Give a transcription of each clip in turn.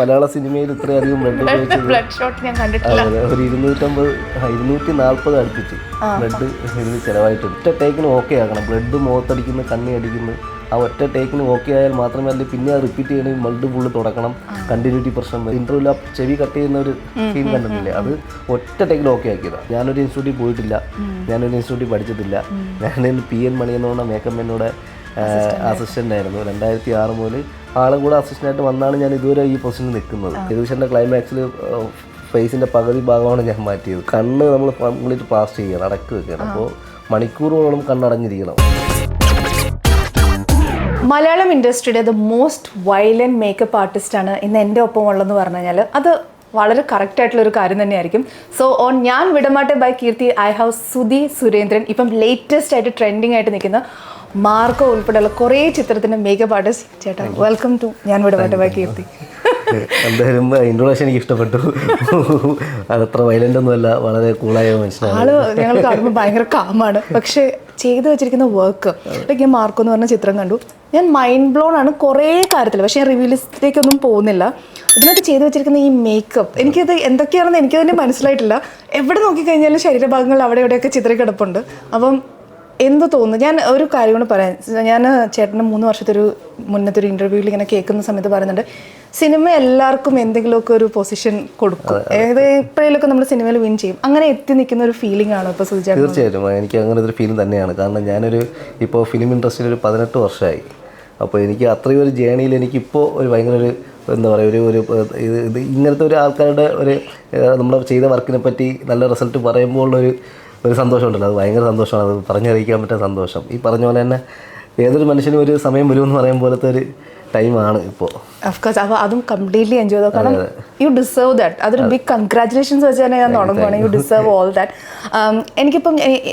മലയാള സിനിമയിൽ ഇത്രയധികം blood shot ഞാൻ കണ്ടിട്ടില്ല. ഒരു 240 അടുപ്പിച്ച് ബ്ലഡ് ഇതിന് ചിലവായിട്ട് ഒറ്റ ടേക്കിന് ഓക്കെ ആക്കണം. ബ്ലഡ് മുഖത്തടിക്കുന്നു, കണ്ണി അടിക്കുന്നു. ആ ഒറ്റ ടേക്കിന് ഓക്കെ ആയാൽ മാത്രമല്ല പിന്നെ അത് റിപ്പീറ്റ് ചെയ്യണമെങ്കിൽ ബ്ലഡ് ഫുള്ള് തുടക്കണം. കണ്ടിന്യൂറ്റി പ്രശ്നം. ഇന്റർവ്യൂവിൽ ആ ചെവി കട്ട് ചെയ്യുന്ന ഒരു സീൻ കണ്ടിട്ടില്ലേ, അത് ഒറ്റ ടേക്കിൽ ഓക്കെ ആക്കിയതാണ്. ഞാനൊരു ഇൻസ്റ്റിറ്റ്യൂട്ടിൽ പോയിട്ടില്ല, ഞാനൊരു ഇൻസ്റ്റിറ്റ്യൂട്ടിൽ പഠിച്ചിട്ടില്ല. ഞാൻ PN മണി എന്നുള്ള മേക്കപ്പ് മാനോടെ അസിസ്റ്റൻ്റ് ആയിരുന്നു. 2006 മുതൽ ആളും കൂടെ അസിസ്റ്റൻ്റായിട്ട് വന്നാണ് ഞാൻ ഇതുവരെ ഈ പൊസിഷനിൽ നിൽക്കുന്നത്. എഡിഷൻ്റെ ക്ലൈമാക്സിൽ ഫേസിൻ്റെ പകുതി ഭാഗമാണ് ഞാൻ മാറ്റിയത്. കണ്ണ് നമ്മൾ കംപ്ലീറ്റ് പാസ് ചെയ്യണം, അടക്കി വെക്കണം. അപ്പോൾ മണിക്കൂറുകളോളം കണ്ണടഞ്ഞിരിക്കണം. മലയാളം ഇൻഡസ്ട്രിയുടെ ദ മോസ്റ്റ് വയലൻറ്റ് മേക്കപ്പ് ആർട്ടിസ്റ്റാണ് ഇന്ന് എൻ്റെ ഒപ്പം ഉള്ളതെന്ന് പറഞ്ഞു കഴിഞ്ഞാൽ അത് വളരെ കറക്റ്റായിട്ടുള്ളൊരു കാര്യം തന്നെയായിരിക്കും. സോ ഓൺ ഞാൻ വിടമാട്ടെ bye Keerthi I have Sudhi Surendran. ഇപ്പം ലേറ്റസ്റ്റ് ആയിട്ട് ട്രെൻഡിങ് ആയിട്ട് നിൽക്കുന്ന മാർക്കോ ഉൾപ്പെടെയുള്ള കുറേ ചിത്രത്തിൻ്റെ മേക്കപ്പ് ആർട്ടിസ്റ്റ്. ചേട്ടാ വെൽക്കം ടു ഞാൻ വിടമാട്ടെ ബൈ കീർത്തി. എന്തായാലും ഇൻട്രൊഡക്ഷൻ എനിക്ക് ഇഷ്ടപ്പെട്ടു. അതത്ര വയലൻ്റ് ഒന്നുമല്ല, വളരെ കൂളായ മനുഷ്യനാണ്. ആള് ഞങ്ങൾ കാണുമ്പോൾ ഭയങ്കര കാമാണ്. പക്ഷേ ചെയ്തു വെച്ചിരിക്കുന്ന വർക്ക്, ലൈക്ക് ഞാൻ മാർക്കോ എന്ന് പറഞ്ഞ ചിത്രം കണ്ടു, ഞാൻ മൈൻഡ് ബ്ലോൺ ആണ് കുറേ കാര്യത്തിൽ. പക്ഷേ ഞാൻ റിവ്യൂലിസ്റ്റിലേക്കൊന്നും പോകുന്നില്ല. ഇതിനകത്ത് ചെയ്തു വെച്ചിരിക്കുന്ന ഈ മേക്കപ്പ് എനിക്കത് എന്തൊക്കെയാണെന്ന് എനിക്ക് തന്നെ മനസ്സിലായിട്ടില്ല. എവിടെ നോക്കിക്കഴിഞ്ഞാലും ശരീരഭാഗങ്ങൾ അവിടെ എവിടെയൊക്കെ ചിതറിക്കിടപ്പുണ്ട്. അപ്പം എന്ത് തോന്നുന്നു? ഞാൻ ഒരു കാര്യം കൂടെ പറയാം. ഞാൻ ചേട്ടന് 3 വർഷത്തെ മുന്നത്തെ ഒരു ഇൻ്റർവ്യൂവിൽ ഇങ്ങനെ കേൾക്കുന്ന സമയത്ത് പറയുന്നുണ്ട്, സിനിമ എല്ലാവർക്കും എന്തെങ്കിലുമൊക്കെ ഒരു പൊസിഷൻ കൊടുക്കും, എപ്പോഴേലൊക്കെ നമ്മൾ സിനിമയിൽ വിൻ ചെയ്യും. അങ്ങനെ എത്തി നിൽക്കുന്ന ഒരു ഫീലിംഗ് ആണോ ഇപ്പോൾ സുജാ? തീർച്ചയായിട്ടും എനിക്ക് അങ്ങനത്തെ ഒരു ഫീലിംഗ് തന്നെയാണ്. കാരണം ഞാനൊരു ഇപ്പോൾ ഫിലിം ഇൻഡസ്ട്രിയിൽ ഒരു 18 വർഷമായി. അപ്പോൾ എനിക്ക് അത്രയും ഒരു ജേണിയിൽ എനിക്കിപ്പോൾ ഒരു ഭയങ്കര ഒരു എന്താ പറയുക ഒരു ഇത് ഇങ്ങനത്തെ ഒരു ആൾക്കാരുടെ ഒരു നമ്മൾ ചെയ്ത വർക്കിനെ പറ്റി നല്ല റിസൾട്ട് പറയുമ്പോൾ ഒരു സന്തോഷമുണ്ടല്ലോ, അത് ഭയങ്കര സന്തോഷമാണ്. അത് പറഞ്ഞറിയിക്കാൻ പറ്റുന്ന സന്തോഷം. ഈ പറഞ്ഞ പോലെ തന്നെ ഏതൊരു മനുഷ്യനും ഒരു സമയം വരുമെന്ന് പറയും പോലത്തെ ഒരു ടൈമാണ് ഇപ്പോൾ. ഓഫ്കോഴ്സ്. അപ്പോൾ അതും കംപ്ലീറ്റ്ലി എൻജോയ് ചെയ്തു. കാരണം യു ഡിസേർവ് ദാറ്റ്. അതൊരു ബിഗ് കൺഗ്രാറ്റുലേഷൻസ് വെച്ച് തന്നെ ഞാൻ തുടങ്ങുകയാണ്. You deserve all that.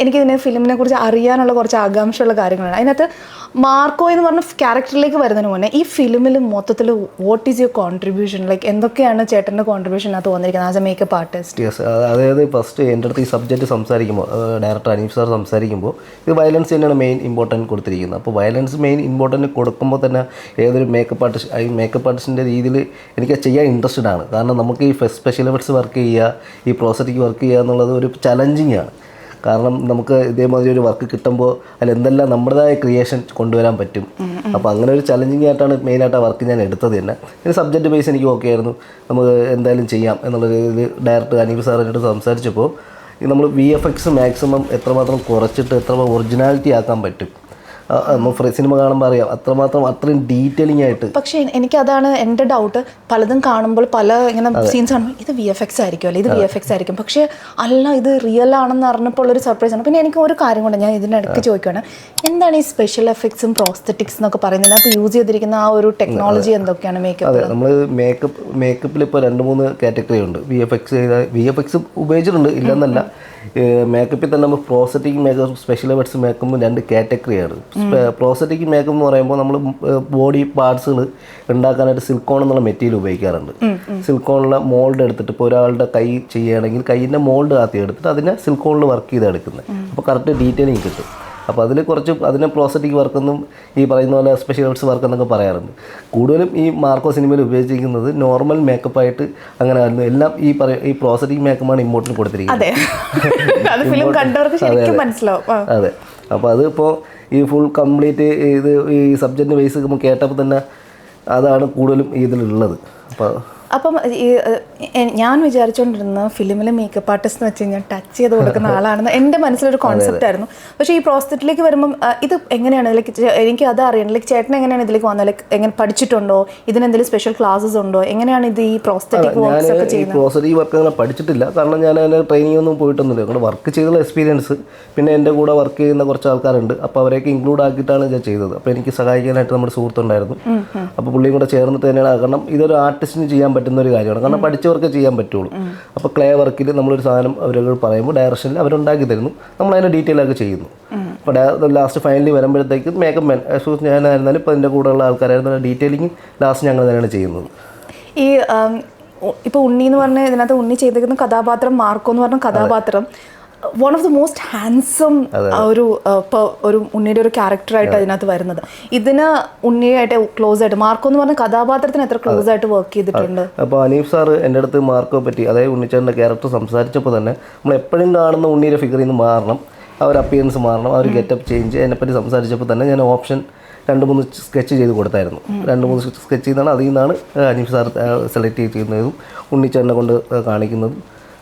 എനിക്കിതിനെ ഫിലിമിനെ കുറിച്ച് അറിയാനുള്ള കുറച്ച് ആകാംക്ഷയുള്ള കാര്യങ്ങളാണ്. അതിനകത്ത് മാർക്കോ എന്ന് പറഞ്ഞ ക്യാരക്ടറിലേക്ക് വരുന്നതിന് മുന്നേ ഈ ഫിലിമിൽ മൊത്തത്തിൽ what is your contribution? Like എന്തൊക്കെയാണ് ചേട്ടൻ്റെ കോൺട്രിബ്യൂഷൻ അത് തോന്നിയിരിക്കുന്നത് as A makeup artist? Yes, അതായത് ഫസ്റ്റ് എൻ്റെ അടുത്ത് ഈ സബ്ജക്റ്റ് സംസാരിക്കുമ്പോൾ ഡയറക്ടർ അനീഫ് സാർ സംസാരിക്കുമ്പോൾ ഇത് വയലൻസ് തന്നെയാണ് മെയിൻ ഇമ്പോർട്ടൻറ്റ് കൊടുത്തിരിക്കുന്നത്. അപ്പോൾ വയലൻസ് മെയിൻ ഇമ്പോർട്ടൻറ്റ് കൊടുക്കുമ്പോൾ തന്നെ ഏതൊരു മേക്കപ്പ് ആർട്ടിസ്റ്റിൻ്റെ രീതിയിൽ എനിക്ക് ചെയ്യാൻ ഇൻട്രസ്റ്റഡ് ആണ്. കാരണം നമുക്ക് ഈ സ്പെഷ്യൽ എഫക്ട്സ് വർക്ക് ചെയ്യുക, ഈ പ്രോസറ്റിക് വർക്ക് ചെയ്യുക എന്നുള്ളത് ഒരു ചലഞ്ചിങ് ആണ്. കാരണം നമുക്ക് ഇതേമാതിരി ഒരു വർക്ക് കിട്ടുമ്പോൾ അതിൽ എന്തെല്ലാം നമ്മുടേതായ ക്രിയേഷൻ കൊണ്ടുവരാൻ പറ്റും. അപ്പോൾ അങ്ങനെ ഒരു ചലഞ്ചിങ് ആയിട്ടാണ് മെയിനായിട്ട് ആ വർക്ക് ഞാൻ എടുത്തത് തന്നെ. ഇതിന് സബ്ജക്റ്റ് ബേസ് എനിക്ക് ഓക്കെ ആയിരുന്നു, നമുക്ക് എന്തായാലും ചെയ്യാം എന്നുള്ളത്. ഇത് ഡയറക്ടർ അനീഫ് സാറിൻ്റെ സംസാരിച്ചപ്പോൾ നമ്മൾ VFX മാക്സിമം എത്രമാത്രം കുറച്ചിട്ട് എത്ര ഒറിജിനാലിറ്റി ആക്കാൻ പറ്റും. സിനിമ കാണുമ്പോൾ അറിയാം അത്രയും ഡീറ്റെയിലിംഗ് ആയിട്ട്. പക്ഷേ എനിക്കതാണ് എൻ്റെ ഡൗട്ട്. പലതും കാണുമ്പോൾ പല ഇങ്ങനെ സീൻസ് കാണുമ്പോൾ ഇത് VFX ആയിരിക്കും, അല്ലെ ഇത് VFX ആയിരിക്കും, പക്ഷേ അല്ല ഇത് റിയൽ ആണെന്ന് അറിഞ്ഞപ്പോൾ ഒരു സർപ്രൈസ് ആണ്. പിന്നെ എനിക്ക് ഒരു കാര്യം കൊണ്ട് ഞാൻ ഇതിനിടയ്ക്ക് ചോദിക്കുകയാണ്, എന്താണ് ഈ സ്പെഷ്യൽ എഫക്ട്സും പ്രോസ്തറ്റിക്സ് എന്നൊക്കെ പറയുന്നത്? ഇതിനകത്ത് യൂസ് ചെയ്തിരിക്കുന്ന ആ ഒരു ടെക്നോളജി എന്തൊക്കെയാണ് മേക്കപ്പ്? അതെ, നമ്മൾ മേക്കപ്പിൽ ഇപ്പോൾ 2-3 കാറ്റഗറി ഉണ്ട്. VFX ഉപയോഗിച്ചിട്ടുണ്ട്, ഇല്ലെന്നല്ല. മേക്കപ്പിൽ തന്നെ നമ്മൾ prosthetic makeup, special effects makeup 2 കാറ്റഗറിയാണ്. പ്രോസറ്റിക് മേക്കപ്പ് എന്ന് പറയുമ്പോൾ നമ്മൾ ബോഡി പാർട്സുകൾ ഉണ്ടാക്കാനായിട്ട് സിലിക്കോൺ എന്നുള്ള മെറ്റീരിയൽ ഉപയോഗിക്കാറുണ്ട്. സിലിക്കോണിലെ മോൾഡ് എടുത്തിട്ട് ഇപ്പോൾ ഒരാളുടെ കൈ ചെയ്യുകയാണെങ്കിൽ കൈയിൻ്റെ മോൾഡ് ആദ്യം എടുത്തിട്ട് അതിനെ സിലിക്കോണിൽ വർക്ക് ചെയ്തെടുക്കുന്നത്. അപ്പോൾ കറക്റ്റ് ഡീറ്റെയിലിംഗ് കിട്ടും. അപ്പോൾ അതിനെ പ്രോസറ്റിക് വർക്കെന്നും ഈ പറയുന്ന പോലെ സ്പെഷ്യൽ എഫക്ട്സ് വർക്ക് എന്നൊക്കെ പറയാറുണ്ട്. കൂടുതലും ഈ മാർക്കോ സിനിമയിൽ ഉപയോഗിച്ചിരിക്കുന്നത് നോർമൽ മേക്കപ്പായിട്ട് അങ്ങനെ ആയിരുന്നു. എല്ലാം ഈ പ്രോസറ്റിക് മേക്കപ്പാണ് ഇമ്പോർട്ടൻറ്റ് കൊടുത്തിരിക്കുന്നത്. അതെ, അപ്പോൾ അതിപ്പോൾ ഈ ഫുൾ കംപ്ലീറ്റ് ഇത് ഈ സബ്ജക്റ്റ് ബേസ് നമ്മൾ കേട്ടപ്പോൾ തന്നെ അതാണ് കൂടുതലും ഇതിലുള്ളത്. അപ്പം ഞാൻ വിചാരിച്ചുകൊണ്ടിരുന്ന ഫിലിമിലെ മേക്കപ്പ് ആർട്ടിസ്റ്റ് എന്ന് വെച്ച് കഴിഞ്ഞാൽ ടച്ച് ചെയ്ത് കൊടുക്കുന്ന ആളാണെന്ന് എൻ്റെ മനസ്സിലൊരു കോൺസെപ്റ്റ് ആയിരുന്നു. പക്ഷേ ഈ പ്രോസ്തറ്റിലേക്ക് വരുമ്പം ഇത് എങ്ങനെയാണ്? ലൈക്ക് എനിക്ക് അത് അറിയണം. ലൈക്ക് ചേട്ടൻ എങ്ങനെയാണ് ഇതിലേക്ക് വന്നത്? ലൈക്ക് എങ്ങനെ പഠിച്ചിട്ടുണ്ടോ? ഇതിനെന്തെങ്കിലും സ്പെഷ്യൽ ക്ലാസ്സസ് ഉണ്ടോ? എങ്ങനെയാണ് ഇത് ഈ പ്രോസ്തറ്റിക് വർക്ക്സ് ഒക്കെ ചെയ്യുന്നത്? പ്രോസ്തറ്റിക് വർക്ക് അങ്ങനെ പഠിച്ചിട്ടില്ല, കാരണം ഞാൻ അതിന് ട്രെയിനിങ് ഒന്നും പോയിട്ടൊന്നുമില്ല. അങ്ങനെ വർക്ക് ചെയ്തുള്ള എക്സ്പീരിയൻസ്, പിന്നെ എൻ്റെ കൂടെ വർക്ക് ചെയ്യുന്ന കുറച്ച് ആൾക്കാരുണ്ട്. അപ്പോൾ അവരെയൊക്കെ ഇൻക്ലൂഡ് ആക്കിയിട്ടാണ് ഞാൻ ചെയ്തത്. അപ്പോൾ എനിക്ക് സഹായിക്കാനായിട്ട് നമ്മുടെ സുഹൃത്തുണ്ടായിരുന്നു. അപ്പോൾ പുള്ളിയും കൂടെ ചേർന്നിട്ട് തന്നെയാണ്. കാരണം ഇതൊരു ആർട്ടിസ്റ്റിന് ചെയ്യാൻ പറ്റുന്ന ഒരു കാര്യമാണ്, കാരണം പഠിച്ചവർക്ക് ചെയ്യാൻ പറ്റുള്ളൂ. അപ്പോൾ ക്ലേ വർക്കിൽ നമ്മളൊരു സാധനം അവരോട് പറയുമ്പോൾ ഡയറക്ഷനിൽ അവരുണ്ടാക്കി തരുന്നു, നമ്മളതിനെ ഡീറ്റെയിൽ ആക്കി ചെയ്യുന്നു. അപ്പോൾ ലാസ്റ്റ് ഫൈനലി വരുമ്പോഴത്തേക്കും മേക്കപ്പ് മാൻ ഞാനായിരുന്നാലും ഇപ്പോൾ എൻ്റെ കൂടെയുള്ള ആൾക്കാരായിരുന്നാലും ഡീറ്റെയിലിംഗ് ലാസ്റ്റ് ഞങ്ങൾ തന്നെയാണ് ചെയ്യുന്നത്. ഈ ഇപ്പോൾ ഉണ്ണി എന്ന് പറഞ്ഞ ഇതിനകത്ത് ഉണ്ണി ചെയ്തിരിക്കുന്ന കഥാപാത്രം, മാർക്കോ എന്ന് പറഞ്ഞ കഥാപാത്രം one of the most handsome ഒരു ഉണ്ണിയുടെ ഒരു ക്യാരക്ടറായിട്ട് അതിനകത്ത് വരുന്നത്. ഇതിന് ഉണ്ണിയായിട്ട് ക്ലോസ് ആയിട്ട് മാർക്കോ എന്ന് പറഞ്ഞ കഥാപാത്രത്തിന് എത്ര ക്ലോസ് ആയിട്ട് വർക്ക് ചെയ്തിട്ടുണ്ട്? അപ്പോൾ അനീഫ് സാർ എൻ്റെ അടുത്ത് മാർക്കോ പറ്റി, അതായത് ഉണ്ണിച്ചേട്ടൻ്റെ ക്യാരക്ടർ സംസാരിച്ചപ്പോൾ തന്നെ നമ്മൾ എപ്പോഴും കാണുന്ന ഉണ്ണിയുടെ ഫിഗറിൽ നിന്ന് മാറണം, ആ ഒരു അപ്പിയറൻസ് മാറണം, ആ ഒരു ഗെറ്റപ്പ് ചേഞ്ച്, അതിനെപ്പറ്റി സംസാരിച്ചപ്പോൾ തന്നെ ഞാൻ ഓപ്ഷൻ 2-3 സ്കെച്ച് ചെയ്ത് കൊടുത്തായിരുന്നു. 2-3 സ്കെച്ച് ചെയ്താണ്, അതിൽ നിന്നാണ് അനീഫ് സാർ സെലക്ട് ചെയ്യുന്നതും ഉണ്ണിച്ചേട്ടനെ കൊണ്ട് കാണിക്കുന്നതും.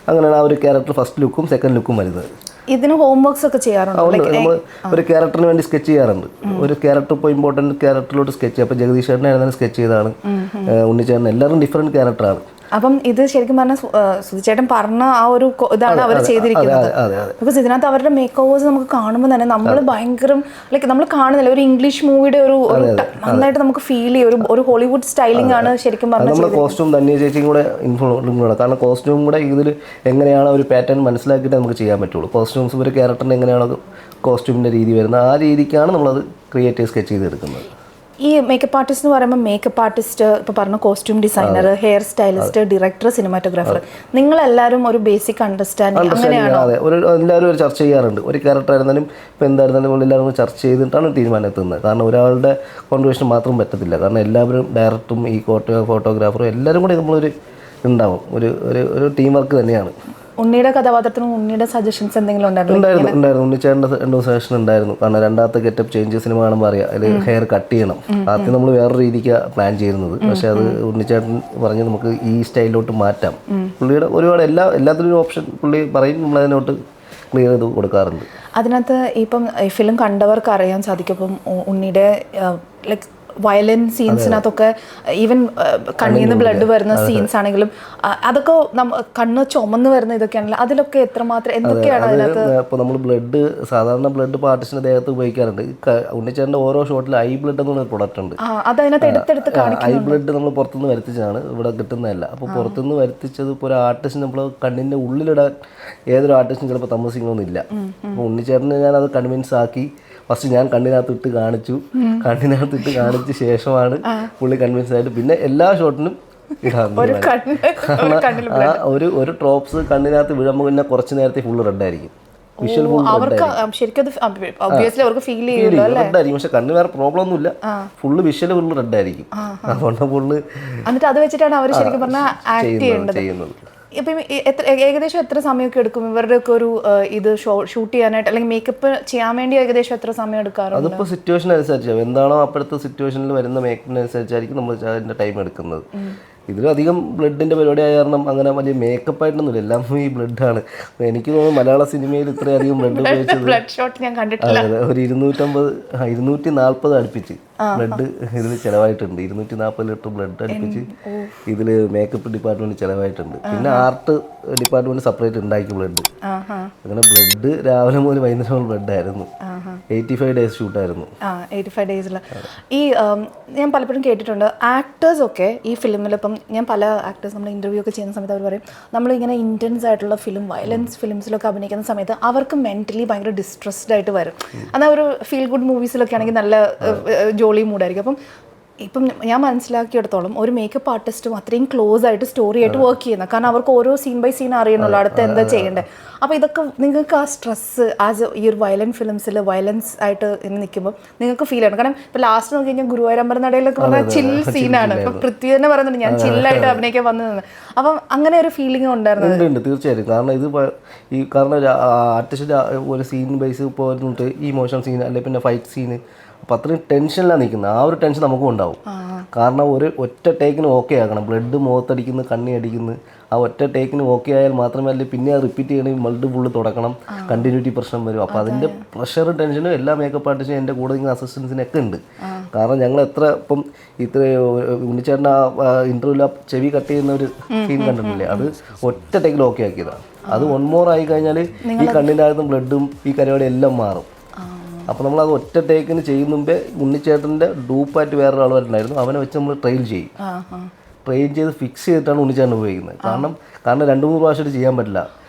അങ്ങനെയാണ് ആ ഒരു ക്യാരക്ടർ ഫസ്റ്റ് ലുക്കും സെക്കൻഡ് ലുക്കും വരുന്നത്. ഇതിന് ഹോംവർക്ക്സ് ഒക്കെ ചെയ്യാറുണ്ട്. നമ്മൾ ഒരു ക്യാരക്ടറിന് വേണ്ടി സ്കെച്ച് ചെയ്യാറുണ്ട്. ഒരു ക്യാരക്ടർ ഇപ്പോൾ ഇമ്പോർട്ടൻറ്റ് ക്യാരക്ടറിലോട്ട് സ്കെച്ച് ചെയ്യുക. അപ്പോൾ ജഗദീഷ് ചേട്ടനായിരുന്നു സ്കെച്ച് ചെയ്താണ്, ഉണ്ണിച്ചേട്ടൻ, എല്ലാവരും ഡിഫറെൻറ്റ് ക്യാരക്ടറാണ്. അപ്പം ഇത് ശരിക്കും പറഞ്ഞാൽ സുധിച്ചേട്ടൻ പറഞ്ഞ ആ ഒരു ഇതാണ് അവർ ചെയ്തിരിക്കുന്നത്. ബിക്കോസ് ഇതിനകത്ത് അവരുടെ മേക്ക് ഓവേഴ്സ് നമുക്ക് കാണുമ്പോൾ തന്നെ നമ്മൾ ഭയങ്കര ലൈക്ക് നമ്മൾ കാണുന്നില്ല, ഒരു ഇംഗ്ലീഷ് മൂവിയുടെ ഒരു നന്നായിട്ട് നമുക്ക് ഫീൽ ചെയ്യും. ഒരു ഹോളിവുഡ് സ്റ്റൈലിംഗ് ആണ് ശരിക്കും പറഞ്ഞാൽ. നമ്മുടെ കോസ്റ്റ്യൂം ധന്യ ചേച്ചിയും കൂടെ ഇൻഫ്ലുവൻസ്, കാരണം കോസ്റ്റ്യൂം കൂടെ ഇതിൽ എങ്ങനെയാണ് ഒരു പാറ്റേൺ മനസ്സിലാക്കിയിട്ട് നമുക്ക് ചെയ്യാൻ പറ്റുള്ളൂ. കോസ്റ്റ്യൂംസ് ഒരു ക്യാരക്ടറിന് എങ്ങനെയാണ് കോസ്റ്റ്യൂമിൻ്റെ രീതി വരുന്നത്, ആ രീതിക്കാണ് നമ്മളത് ക്രിയേറ്റീവ് സ്കെച്ച് ചെയ്തെടുക്കുന്നത്. ഈ മേക്കപ്പ് ആർട്ടിസ്റ്റ് എന്ന് പറയുമ്പോൾ മേക്കപ്പ് ആർട്ടിസ്റ്റ്, ഇപ്പോൾ പറഞ്ഞ costume designer, hair stylist, director, cinematographer, നിങ്ങളെല്ലാവരും ഒരു ബേസിക് അണ്ടർസ്റ്റാൻഡിങ് അങ്ങനെയാണ്? അതെ, എല്ലാവരും ഒരു ചർച്ച ചെയ്യാറുണ്ട്. ഒരു ക്യാരക്ടർ ആയിരുന്നാലും ഇപ്പോൾ എന്തായിരുന്നാലും എല്ലാവരും ചർച്ച ചെയ്തിട്ടാണ് തീരുമാനം എത്തുന്നത്. കാരണം ഒരാളുടെ കോൺട്രിബ്യൂഷൻ മാത്രം പറ്റത്തില്ല. കാരണം എല്ലാവരും ഡയറക്ടറും ഈ ഫോട്ടോഗ്രാഫറും എല്ലാവരും കൂടി നമ്മളൊരു ഉണ്ടാവും, ഒരു ടീം വർക്ക് തന്നെയാണ്. ഉണ്ണിയുടെ കഥാപാത്രത്തിനും ഉണ്ണിയുടെ സജഷൻസ് എന്തെങ്കിലും ഉണ്ടായിരുന്നു? ഉണ്ണിച്ചേട്ടൻ്റെ 2 സജഷൻ ഉണ്ടായിരുന്നു. കാരണം രണ്ടാമത്തെ ഗെറ്റപ്പ് ചേഞ്ച് സിനിമ കാണുമ്പോൾ അറിയാം, അതിൽ ഹെയർ കട്ട് ചെയ്യണം. ആദ്യം നമ്മൾ വേറൊരു രീതിക്കാണ് പ്ലാൻ ചെയ്യുന്നത്. പക്ഷേ അത് ഉണ്ണിച്ചേട്ടൻ പറഞ്ഞ് നമുക്ക് ഈ സ്റ്റൈലിലോട്ട് മാറ്റാം. പുള്ളിയുടെ ഒരുപാട് എല്ലാത്തിലും ഒരു ഓപ്ഷൻ പുള്ളി പറയും, നമ്മളതിനോട്ട് ക്ലിയർ ചെയ്ത് കൊടുക്കാറുണ്ട്. അതിനകത്ത് ഇപ്പം ഈ ഫിലിം കണ്ടവർക്ക് അറിയാൻ സാധിക്കും, ഇപ്പം ഉണ്ണിയുടെ ലൈക്ക് വയലൻസ് സീൻസിനകത്തൊക്കെ ഈവൻ കണ്ണിൽ നിന്ന് ബ്ലഡ് വരുന്ന സീൻസ് ആണെങ്കിലും അതൊക്കെ കണ്ണ് ചുമന്ന് വരുന്ന ഇതൊക്കെയാണെങ്കിലും അതിലൊക്കെ എത്രമാത്രം എന്തൊക്കെയാണ് അതിനകത്ത്? ഇപ്പോൾ നമ്മൾ സാധാരണ ബ്ലഡ് ആർട്ടിസ്റ്റിന്റെ ദേഹത്ത് ഉപയോഗിക്കാറുണ്ട്. ഉണ്ണിച്ചേട്ടൻ്റെ ഓരോ ഷോട്ടിൽ ഐ ബ്ലഡ് എന്നുള്ള പ്രൊഡക്റ്റ് ഉണ്ട്. ഐ ബ്ലഡ് നമ്മൾ പുറത്തുനിന്ന് വരുത്തിച്ചതാണ്, ഇവിടെ കിട്ടുന്നതല്ല. അപ്പോൾ പുറത്തുനിന്ന് വരുത്തിച്ചത് ഇപ്പോൾ ഒരു ആർട്ടിസ്റ്റ് നമ്മൾ കണ്ണിൻ്റെ ഉള്ളിലിടാൻ ഏതൊരു ആർട്ടിസ്റ്റും ചിലപ്പോൾ താമസിക്കണമെന്നില്ല. അപ്പോൾ ഉണ്ണിച്ചേട്ടനെ ഞാൻ അത് കൺവിൻസ് ആക്കി. ഫസ്റ്റ് ഞാൻ കണ്ണിനകത്തിട്ട് കാണിച്ചു കാണിച്ച ശേഷമാണ് പുള്ളി കൺവിൻസ് ആയിട്ട് പിന്നെ എല്ലാ ഷോട്ടിനും ഇടാറുണ്ട്. ഒരു ഡ്രോപ്സ് കണ്ണിനകത്ത് വീഴുമ്പോൾ പിന്നെ കുറച്ച് നേരത്തെ ഫുള്ള് റെഡായിരിക്കും. വിഷ്വൽ റെഡായിരിക്കും. പക്ഷെ കണ്ണ് വേറെ പ്രോബ്ലം ഒന്നുമില്ല, ഫുള്ള് വിഷ്വൽ ഫുള്ള് റെഡായിരിക്കും. അതുകൊണ്ട് ഫുള്ള് അത് വെച്ചിട്ടാണ് അവർ ശരിക്കും പറഞ്ഞാൽ ചെയ്യുന്നത്. ഇപ്പം ഏകദേശം എത്ര സമയമൊക്കെ എടുക്കും ഇവരുടെയൊക്കെ ഒരു ഇത് ഷൂട്ട് ചെയ്യാനായിട്ട്, അല്ലെങ്കിൽ മേക്കപ്പ് ചെയ്യാൻ വേണ്ടി ഏകദേശം എത്ര സമയം എടുക്കാറുണ്ട്? അതിപ്പോൾ സിറ്റുവേഷൻ അനുസരിച്ചാണ്, എന്താണോ അപ്പോഴത്തെ സിറ്റുവേഷനിൽ വരുന്ന മേക്കപ്പിനനുസരിച്ചായിരിക്കും നമ്മൾ അതിൻ്റെ ടൈം എടുക്കുന്നത്. ഇതിലധികം ബ്ലഡിൻ്റെ പരിപാടി ആയ കാരണം അങ്ങനെ വലിയ മേക്കപ്പ് ആയിട്ടൊന്നുമില്ല, എല്ലാം ഈ ബ്ലഡാണ്. എനിക്ക് തോന്നുന്നു മലയാള സിനിമയിൽ ഇത്രയധികം ബ്ലഡ് ഉപയോഗിച്ചത് ഒരു 240 അടുപ്പിച്ച് ബ്ലഡ് ഇതിൽ ചിലവായിട്ടുണ്ട്. 240 ലിറ്റർ ബ്ലഡ് അടുപ്പിച്ച് ഇതിൽ മേക്കപ്പ് ഡിപ്പാർട്ട്മെന്റ് ചിലവായിട്ടുണ്ട്. പിന്നെ ആർട്ട് ഡിപ്പാർട്ട്മെന്റ് സെപ്പറേറ്റ് ഉണ്ടാക്കി ബ്ലഡ്. അങ്ങനെ ബ്ലഡ് രാവിലെ മുതൽ വൈകുന്നേരം ബ്ലഡ് ആയിരുന്നു. 85 ഡേയ്സ് ഷൂട്ടായിരുന്നു. 85 ഡേയ്സിൽ ഈ ഞാൻ പലപ്പോഴും കേട്ടിട്ടുണ്ട് ആക്ടേഴ്സ് ഒക്കെ ഈ ഫിലിമിൽ, ഇപ്പം ഞാൻ പല ആക്ടേഴ്സ് നമ്മൾ ഇൻ്റർവ്യൂ ഒക്കെ ചെയ്യുന്ന സമയത്ത് അവർ പറയും നമ്മളിങ്ങനെ ഇൻറ്റൻസ് ആയിട്ടുള്ള വയലൻസ് ഫിലിംസിലൊക്കെ അഭിനയിക്കുന്ന സമയത്ത് അവർക്ക് മെൻ്റലി ഭയങ്കര ഡിസ്ട്രെസ്ഡ് ആയിട്ട് വരും. എന്നാൽ ഒരു ഫീൽ ഗുഡ് മൂവീസിലൊക്കെ ആണെങ്കിൽ നല്ല ജോളി മൂഡായിരിക്കും. ഇപ്പം ഞാൻ മനസ്സിലാക്കിയെടുത്തോളം ഒരു മേക്കപ്പ് ആർട്ടിസ്റ്റും അത്രയും ക്ലോസ് ആയിട്ട് സ്റ്റോറി ആയിട്ട് വർക്ക് ചെയ്യുന്നത്, കാരണം അവർക്ക് ഓരോ സീൻ ബൈ സീൻ അറിയണമല്ലോ അടുത്ത് എന്താ ചെയ്യേണ്ടത്. അപ്പോൾ ഇതൊക്കെ നിങ്ങൾക്ക് ആ സ്ട്രെസ്സ് ഈ ഒരു വയലൻസ് ഫിലിംസിൽ വയലൻസ് ആയിട്ട് നിൽക്കുമ്പോൾ നിങ്ങൾക്ക് ഫീൽ ചെയ്യണം. കാരണം ഇപ്പോൾ ലാസ്റ്റ് നോക്കി കഴിഞ്ഞാൽ ഗുരുവായൂരമ്പലം നടയിലൊക്കെ പറഞ്ഞാൽ ചിൽ സീനാണ്. ഇപ്പം പൃഥ്വി തന്നെ പറയുന്നുണ്ട് ഞാൻ ചില്ലായിട്ട് അഭിനയിക്കാൻ വന്നതെന്ന്. അപ്പം അങ്ങനെ ഒരു ഫീലിംഗ് ഉണ്ടായിരുന്നു. തീർച്ചയായിട്ടും. കാരണം ഇത് ആർട്ടിസ്റ്റ് ഒരു സീൻ ബേസ് പോയിട്ട് ഇമോഷൻ സീൻ അല്ലെങ്കിൽ പിന്നെ ഫൈറ്റ് സീന് അപ്പം അത്രയും ടെൻഷനിലാണ് നിൽക്കുന്നത്. ആ ഒരു ടെൻഷൻ നമുക്കും ഉണ്ടാവും. കാരണം ഒറ്റ ടേക്കിന് ഓക്കെ ആക്കണം. ബ്ലഡ് മുഖത്തടിക്കുന്നു, കണ്ണി അടിക്കുന്നു, ആ ഒറ്റ ടേക്കിന് ഓക്കെ ആയാൽ മാത്രമേ അല്ലെങ്കിൽ പിന്നെ അത് റിപ്പീറ്റ് ചെയ്യണമെങ്കിൽ ബ്ലഡ് ഫുള്ള് തുടക്കണം, കണ്ടിന്യൂറ്റി പ്രശ്നം വരും. അപ്പോൾ അതിൻ്റെ പ്രഷറും ടെൻഷനും എല്ലാ മേക്കപ്പ് ആർട്ടിസ്റ്റും എൻ്റെ കൂടെ നിൽക്കുന്ന അസിസ്റ്റൻസിനൊക്കെ ഉണ്ട്. കാരണം ഞങ്ങൾ ഇപ്പം ഉണ്ണിച്ചേട്ടൻ ഇൻ്റർവ്യൂവിൽ ചെവി കട്ട് ചെയ്യുന്ന ഒരു സീൻ കണ്ടിട്ടില്ലേ, അത് ഒറ്റ ടേക്കിൽ ഓക്കെ ആക്കിയതാണ്. അത് 1 more ആയി കഴിഞ്ഞാൽ ഈ കണ്ണിൻ്റെ അകത്തും ബ്ലഡും ഈ കരയോടെ എല്ലാം മാറും. അപ്പോൾ നമ്മളത് ഒറ്റ ടേക്കിന് ചെയ്യുന്ന മുമ്പേ ഉണ്ണിച്ചേട്ടൻ്റെ ഡൂപ്പായിട്ട് വേറൊരാൾ വരുന്നുണ്ടായിരുന്നു, അവനെ വെച്ച് നമ്മൾ ട്രെയിൻ ചെയ്ത് ഫിക്സ് ചെയ്തിട്ടാണ് ഉണ്ണിച്ചേട്ടൻ ഉപയോഗിക്കുന്നത്. കാരണം 2-3 പ്രാവശ്യം ചെയ്യാൻ പറ്റില്ല.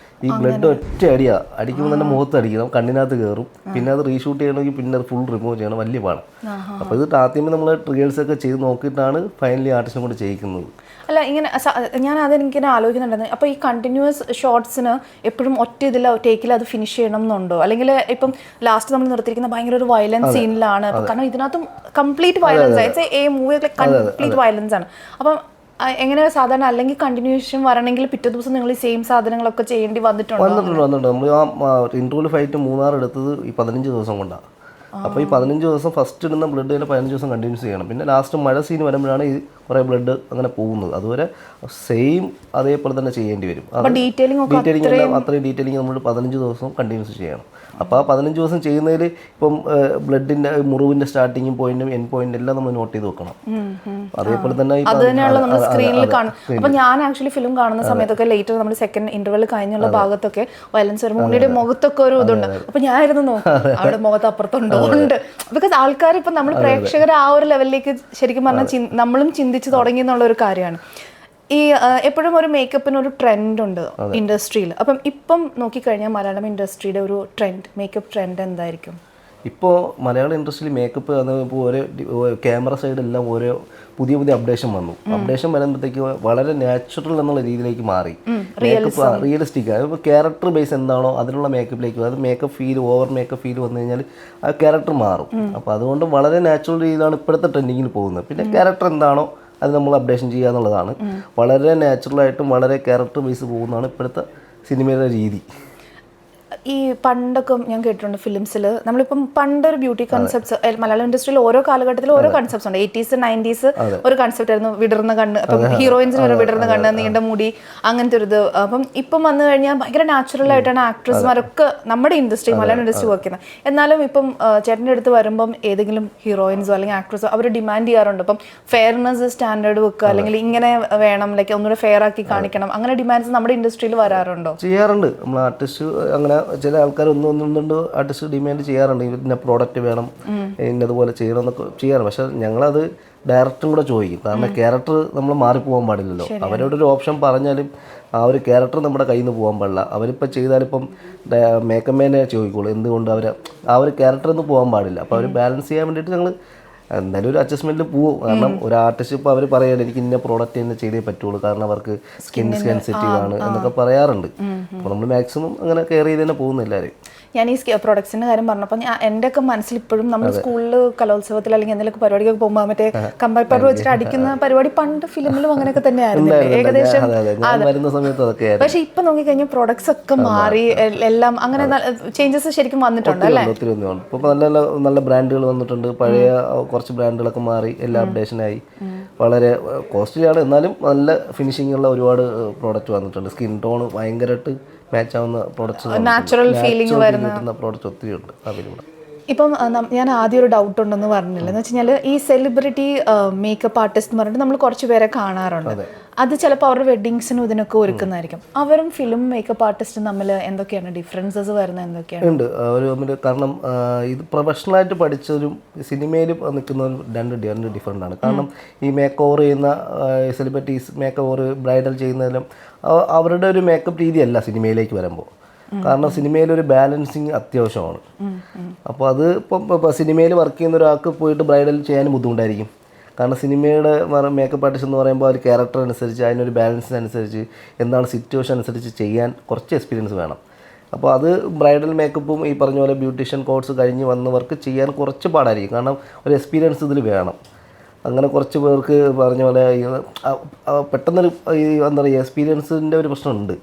ഈ ബ്ലഡ് ഒറ്റ അടിക്കുമ്പോൾ തന്നെ മുഖത്ത് അടിക്കണം, കണ്ണിനകത്ത് കയറും. പിന്നെ അത് റീഷൂട്ട് ചെയ്യണമെങ്കിൽ പിന്നെ അത് ഫുൾ റിമൂവ് ചെയ്യണം, വലിയ പാടാണ്. അപ്പോൾ ഇത് ആദ്യമേ നമ്മൾ റിഹേഴ്സൊക്കെ ചെയ്ത് നോക്കിയിട്ടാണ് ഫൈനലി ആർട്ടിസ്റ്റിനെ കൊണ്ട് ചെയ്യിക്കുന്നത്. അല്ല ഇങ്ങനെ ഞാൻ അതെനിക്കിങ്ങനെ ആലോചിക്കുന്നുണ്ടായിരുന്നു. അപ്പോൾ ഈ കണ്ടിന്യൂസ് ഷോർട്സിന് എപ്പോഴും ഒറ്റ ഇതിൽ ടേക്കിൽ അത് ഫിനിഷ് ചെയ്യണം എന്നുണ്ടോ? അല്ലെങ്കിൽ ഇപ്പം ലാസ്റ്റ് നമ്മൾ നിർത്തിയിരിക്കുന്ന ഭയങ്കര ഒരു വയലൻസ് സീനിലാണ്. കാരണം ഇതിനകത്തും കംപ്ലീറ്റ് വയലൻസ് ആണ്. മൂവി കംപ്ലീറ്റ് വയലൻസ് ആണ്. അപ്പം എങ്ങനെ സാധാരണ അല്ലെങ്കിൽ കണ്ടിന്യൂഷൻ വരണമെങ്കിൽ പിറ്റേ ദിവസം നിങ്ങൾ ഈ സെയിം സാധനങ്ങളൊക്കെ ചെയ്യേണ്ടി വന്നിട്ടുണ്ട്. നമ്മൾ ആ ഇന്റർവ്യൂ ഫൈറ്റ് 3 എടുത്തത് ഈ 15 ദിവസം കൊണ്ടാണ്. അപ്പോൾ ഈ 15 ദിവസം ഫസ്റ്റ് ഇടുന്ന ബ്ലഡ് തന്നെ 15 ദിവസം കണ്ടിന്യൂസ് ചെയ്യണം. പിന്നെ ലാസ്റ്റ് മഴ സീൻ വരുമ്പോഴാണ് ഈ കുറേ ബ്ലഡ് അങ്ങനെ പോകുന്നത്. അതുവരെ സെയിം അതേപോലെ തന്നെ ചെയ്യേണ്ടി വരും. ഡീറ്റെയിലിംഗ് എല്ലാം അത്രയും ഡീറ്റെയിലിംഗ് നമ്മൾ 15 ദിവസം കണ്ടിന്യൂസ് ചെയ്യണം. അപ്പോൾ ആ 15 ദിവസം ചെയ്യുന്നതിൽ ഇപ്പം ബ്ലഡിൻ്റെ മുറിവിൻ്റെ സ്റ്റാർട്ടിങ്ങും പോയിന്റും എൻഡ് പോയിന്റ് എല്ലാം നമ്മൾ നോട്ട് ചെയ്ത് വെക്കണം. അതേപോലെ തന്നെ നമ്മൾ സ്ക്രീനിൽ കാണും. അപ്പോൾ ഞാൻ ആക്ച്വലി ഫിലിം കാണുന്ന സമയത്തൊക്കെ ലേറ്റർ നമ്മൾ സെക്കൻഡ് ഇന്റർവെൽ കഴിഞ്ഞുള്ള ഭാഗത്തൊക്കെ വയലൻസ് വരുമ്പോൾ ഉണ്ണിയുടെ മുഖത്തൊക്കെ ഒരു ഇതുണ്ട്. അപ്പോൾ ഞാനായിരുന്നു നോക്കും അവിടെ മുഖത്ത് അപ്പുറത്തുണ്ടോ ഉണ്ട്. ബിക്കോസ് ആൾക്കാർ ഇപ്പം നമ്മൾ പ്രേക്ഷകർ ആ ഒരു ലെവലിലേക്ക് ശരിക്കും പറഞ്ഞാൽ നമ്മളും ചിന്തിച്ച് തുടങ്ങി എന്നുള്ള ഒരു കാര്യമാണ്. ഈ എപ്പോഴും ഒരു മേക്കപ്പിന് ഒരു ട്രെൻഡ് ഉണ്ട് ഇൻഡസ്ട്രിയിൽ. അപ്പം ഇപ്പം നോക്കിക്കഴിഞ്ഞാൽ മലയാളം ഇൻഡസ്ട്രിയുടെ ഒരു മേക്കപ്പ് ട്രെൻഡ് എന്തായിരിക്കും? ഇപ്പോൾ മലയാളം ഇൻഡസ്ട്രിയിൽ മേക്കപ്പ് ഇപ്പോൾ ഓരോ ക്യാമറ സൈഡെല്ലാം ഓരോ പുതിയ അപ്ഡേഷൻ വന്നു. അപ്ഡേഷൻ വരുമ്പോഴത്തേക്ക് വളരെ നാച്ചുറൽ എന്നുള്ള രീതിയിലേക്ക് മാറി. മേക്കപ്പ് റിയലിസ്റ്റിക് ഇപ്പോൾ ക്യാരക്ടർ ബേസ് എന്താണോ അതിനുള്ള മേക്കപ്പിലേക്ക്, അത് makeup feel over makeup feel വന്നു കഴിഞ്ഞാൽ ആ ക്യാരക്ടർ മാറും. അപ്പോൾ അതുകൊണ്ട് വളരെ നാച്ചുറൽ രീതിയിലാണ് ഇപ്പോഴത്തെ ട്രെൻഡിങ്ങിൽ പോകുന്നത്. പിന്നെ ക്യാരക്ടർ എന്താണോ അത് നമ്മൾ അപ്ഡേഷൻ ചെയ്യുക എന്നുള്ളതാണ്. വളരെ നാച്ചുറലായിട്ടും വളരെ ക്യാരക്ടർ ബേസ് പോകുന്നതാണ് ഇപ്പോഴത്തെ സിനിമയുടെ രീതി. ഈ പണ്ടൊക്കെ ഞാൻ കേട്ടിട്ടുണ്ട് ഫിലിംസിൽ നമ്മളിപ്പം പണ്ടൊരു ബ്യൂട്ടി കൺസെപ്റ്റ്സ് മലയാളം ഇൻഡസ്ട്രിയിൽ ഓരോ കാലഘട്ടത്തിലും ഓരോ കൺസെപ്റ്റ്സ് ഉണ്ട്. 80s 90s ഒരു കൺസെപ്റ്റ് ആയിരുന്നു വിടർന്ന കണ്ണ്. അപ്പം ഹീറോയിൻസിന് വരെ വിടർന്ന കണ്ണ്, നീണ്ട മുടി, അങ്ങനത്തെ ഒരു ഇത്. അപ്പം ഇപ്പം വന്നു കഴിഞ്ഞാൽ ഭയങ്കര നാച്ചുറൽ ആയിട്ടാണ് ആക്ട്രസ്മാരൊക്കെ നമ്മുടെ ഇൻഡസ്ട്രി മലയാളം ഇൻഡസ്ട്രി വർക്ക് ചെയ്യുന്നത്. എന്നാലും ഇപ്പം ചേട്ടൻ്റെ അടുത്ത് വരുമ്പം ഏതെങ്കിലും ഹീറോയിൻസോ അല്ലെങ്കിൽ ആക്ട്രസോ അവർ ഡിമാൻഡ് ചെയ്യാറുണ്ട് ഇപ്പം ഫെയർനെസ് സ്റ്റാൻഡേർഡ് വെക്കുക, അല്ലെങ്കിൽ ഇങ്ങനെ വേണം, ലൈക്ക് ഒന്നുകൂടെ ഫെയർ ആക്കി കാണിക്കണം, അങ്ങനെ ഡിമാൻഡ്സ് നമ്മുടെ ഇൻഡസ്ട്രിയിൽ വരാറുണ്ടോ? ചെയ്യാറുണ്ട്. നമ്മൾ ആർട്ടിസ്റ്റ് അങ്ങനെ ചില ആൾക്കാർ ഒന്നുകൊണ്ട് ആർട്ടിസ്റ്റ് ഡിമാൻഡ് ചെയ്യാറുണ്ട്, ഇന്ന പ്രോഡക്റ്റ് വേണം, ഇന്നതുപോലെ ചെയ്യണം എന്നൊക്കെ ചെയ്യാറ്. പക്ഷെ ഞങ്ങളത് ഡയറക്ടറും കൂടെ ചോദിക്കും. കാരണം ക്യാരക്ടർ നമ്മൾ മാറിപ്പോകാൻ പാടില്ലല്ലോ. അവരോടൊരു ഓപ്ഷൻ പറഞ്ഞാലും ആ ഒരു ക്യാരക്ടർ നമ്മുടെ കയ്യിൽ നിന്ന് പോകാൻ പാടില്ല. അവരിപ്പോൾ ചെയ്താലിപ്പം മേക്കപ്പ് മാനെ ചോദിക്കുള്ളൂ എന്തുകൊണ്ട് അവർ ആ ഒരു ക്യാരക്ടർ ഒന്നും പോകാൻ പാടില്ല. അപ്പോൾ അവർ ബാലൻസ് ചെയ്യാൻ വേണ്ടിയിട്ട് ഞങ്ങൾ എന്തായാലും ഒരു അഡ്ജസ്റ്റ്മെൻറ്റിൽ പോവും. കാരണം ഒരു ആർട്ടിസ്റ്റ് ഇപ്പോൾ അവർ പറയാൻ എനിക്ക് ഇന്ന പ്രോഡക്റ്റ് തന്നെ ചെയ്തേ പറ്റുള്ളൂ, കാരണം അവർക്ക് സ്കിൻ സെൻസിറ്റീവ് ആണ് എന്നൊക്കെ പറയാറുണ്ട്. അപ്പോൾ നമ്മൾ മാക്സിമം അങ്ങനെ കെയർ ചെയ്ത് തന്നെ പോകുന്നു എല്ലാവരും. ഞാൻ ഈ പ്രൊഡക്ട്സിന്റെ കാര്യം പറഞ്ഞപ്പോൾ എൻ്റെയൊക്കെ മനസ്സിൽ ഇപ്പോഴും നമ്മൾ സ്കൂളിൽ കലോത്സവത്തിൽ അല്ലെങ്കിൽ എന്തെങ്കിലും പരിപാടിക്കൊക്കെ പോകുമ്പോൾ മറ്റേ കമ്പാർ പൗഡർ വെച്ചിട്ട് അടിക്കുന്ന പരിപാടി പണ്ട് ഫിലിമിലും അങ്ങനെയൊക്കെ തന്നെയായിരുന്നു ഏകദേശം. പക്ഷെ ഇപ്പൊ നോക്കിക്കഴിഞ്ഞാൽ പ്രൊഡക്ട്സ് ഒക്കെ മാറി, എല്ലാം അങ്ങനെ ചേഞ്ചസ് ശരിക്കും വന്നിട്ടുണ്ട് അല്ലേ? ഒത്തിരി ഇപ്പൊ നല്ല നല്ല ബ്രാൻഡുകൾ വന്നിട്ടുണ്ട്. പഴയ കുറച്ച് ബ്രാൻഡുകളൊക്കെ മാറി, എല്ലാം അപ്ഡേഷനായി. വളരെ കോസ്റ്റ്ലിയാണ്, എന്നാലും നല്ല ഫിനിഷിംഗ് ഉള്ള ഒരുപാട് പ്രോഡക്റ്റ് വന്നിട്ടുണ്ട്. സ്കിൻ ടോൺ ഭയങ്കരമായിട്ട് മാച്ച് ആവുന്ന പ്രോഡക്ട്സ്, നാച്ചുറൽ ഫീലിംഗ് വരുന്ന പ്രോഡക്റ്റ്സ് ഒത്തിരി ഉണ്ട് അതിലൂടെ. ഇപ്പം ഞാൻ ആദ്യം ഒരു ഡൗട്ട് ഉണ്ടെന്ന് പറഞ്ഞില്ല, എന്ന് വെച്ച് കഴിഞ്ഞാൽ ഈ സെലിബ്രിറ്റി മേക്കപ്പ് ആർട്ടിസ്റ്റ് എന്ന് പറഞ്ഞിട്ട് നമ്മൾ കുറച്ച് പേരെ കാണാറുണ്ട്. അത് ചിലപ്പോൾ അവരുടെ വെഡ്ഡിങ്സിനും ഇതിനൊക്കെ ഒരുക്കുന്നതായിരിക്കും. അവരും ഫിലിം മേക്കപ്പ് ആർട്ടിസ്റ്റും തമ്മിൽ എന്തൊക്കെയാണ് ഡിഫറൻസസ് വരുന്നത്? എന്തൊക്കെയാണ് ഉണ്ട് അവർ തമ്മിൽ? കാരണം ഇത് പ്രൊഫഷണലായിട്ട് പഠിച്ചവരും സിനിമയിലും നിൽക്കുന്നവരും രണ്ട് ഡിഫറൻ്റ് ആണ്. കാരണം ഈ മേക്ക് ഓവർ ചെയ്യുന്ന സെലിബ്രിറ്റീസ് മേക്ക് ഓവർ ബ്രൈഡൽ ചെയ്യുന്നതിലും അവരുടെ ഒരു മേക്കപ്പ് രീതിയല്ല സിനിമയിലേക്ക് വരുമ്പോൾ. കാരണം സിനിമയിലൊരു ബാലൻസിങ് അത്യാവശ്യമാണ്. അപ്പോൾ അത് ഇപ്പം സിനിമയിൽ വർക്ക് ചെയ്യുന്ന ഒരാൾക്ക് പോയിട്ട് ബ്രൈഡൽ ചെയ്യാനും ബുദ്ധിമുട്ടായിരിക്കും. കാരണം സിനിമയുടെ മേക്കപ്പ് ആർട്ടിസ്റ്റ് എന്ന് പറയുമ്പോൾ ഒരു ക്യാരക്ടർ അനുസരിച്ച് അതിനൊരു ബാലൻസിനനുസരിച്ച് എന്താണ് സിറ്റുവേഷൻ അനുസരിച്ച് ചെയ്യാൻ കുറച്ച് എക്സ്പീരിയൻസ് വേണം. അപ്പോൾ അത് ബ്രൈഡൽ മേക്കപ്പും ഈ പറഞ്ഞ പോലെ ബ്യൂട്ടീഷ്യൻ കോഴ്സ് കഴിഞ്ഞ് വന്നവർക്ക് ചെയ്യാൻ കുറച്ച് പാടായിരിക്കും. കാരണം ഒരു എക്സ്പീരിയൻസ് ഇതിൽ വേണം. അങ്ങനെ കുറച്ച് പേർക്ക് പറഞ്ഞ പോലെ പെട്ടെന്നൊരു എന്താ പറയുക എക്സ്പീരിയൻസിൻ്റെ ഒരു പ്രശ്നമുണ്ട്.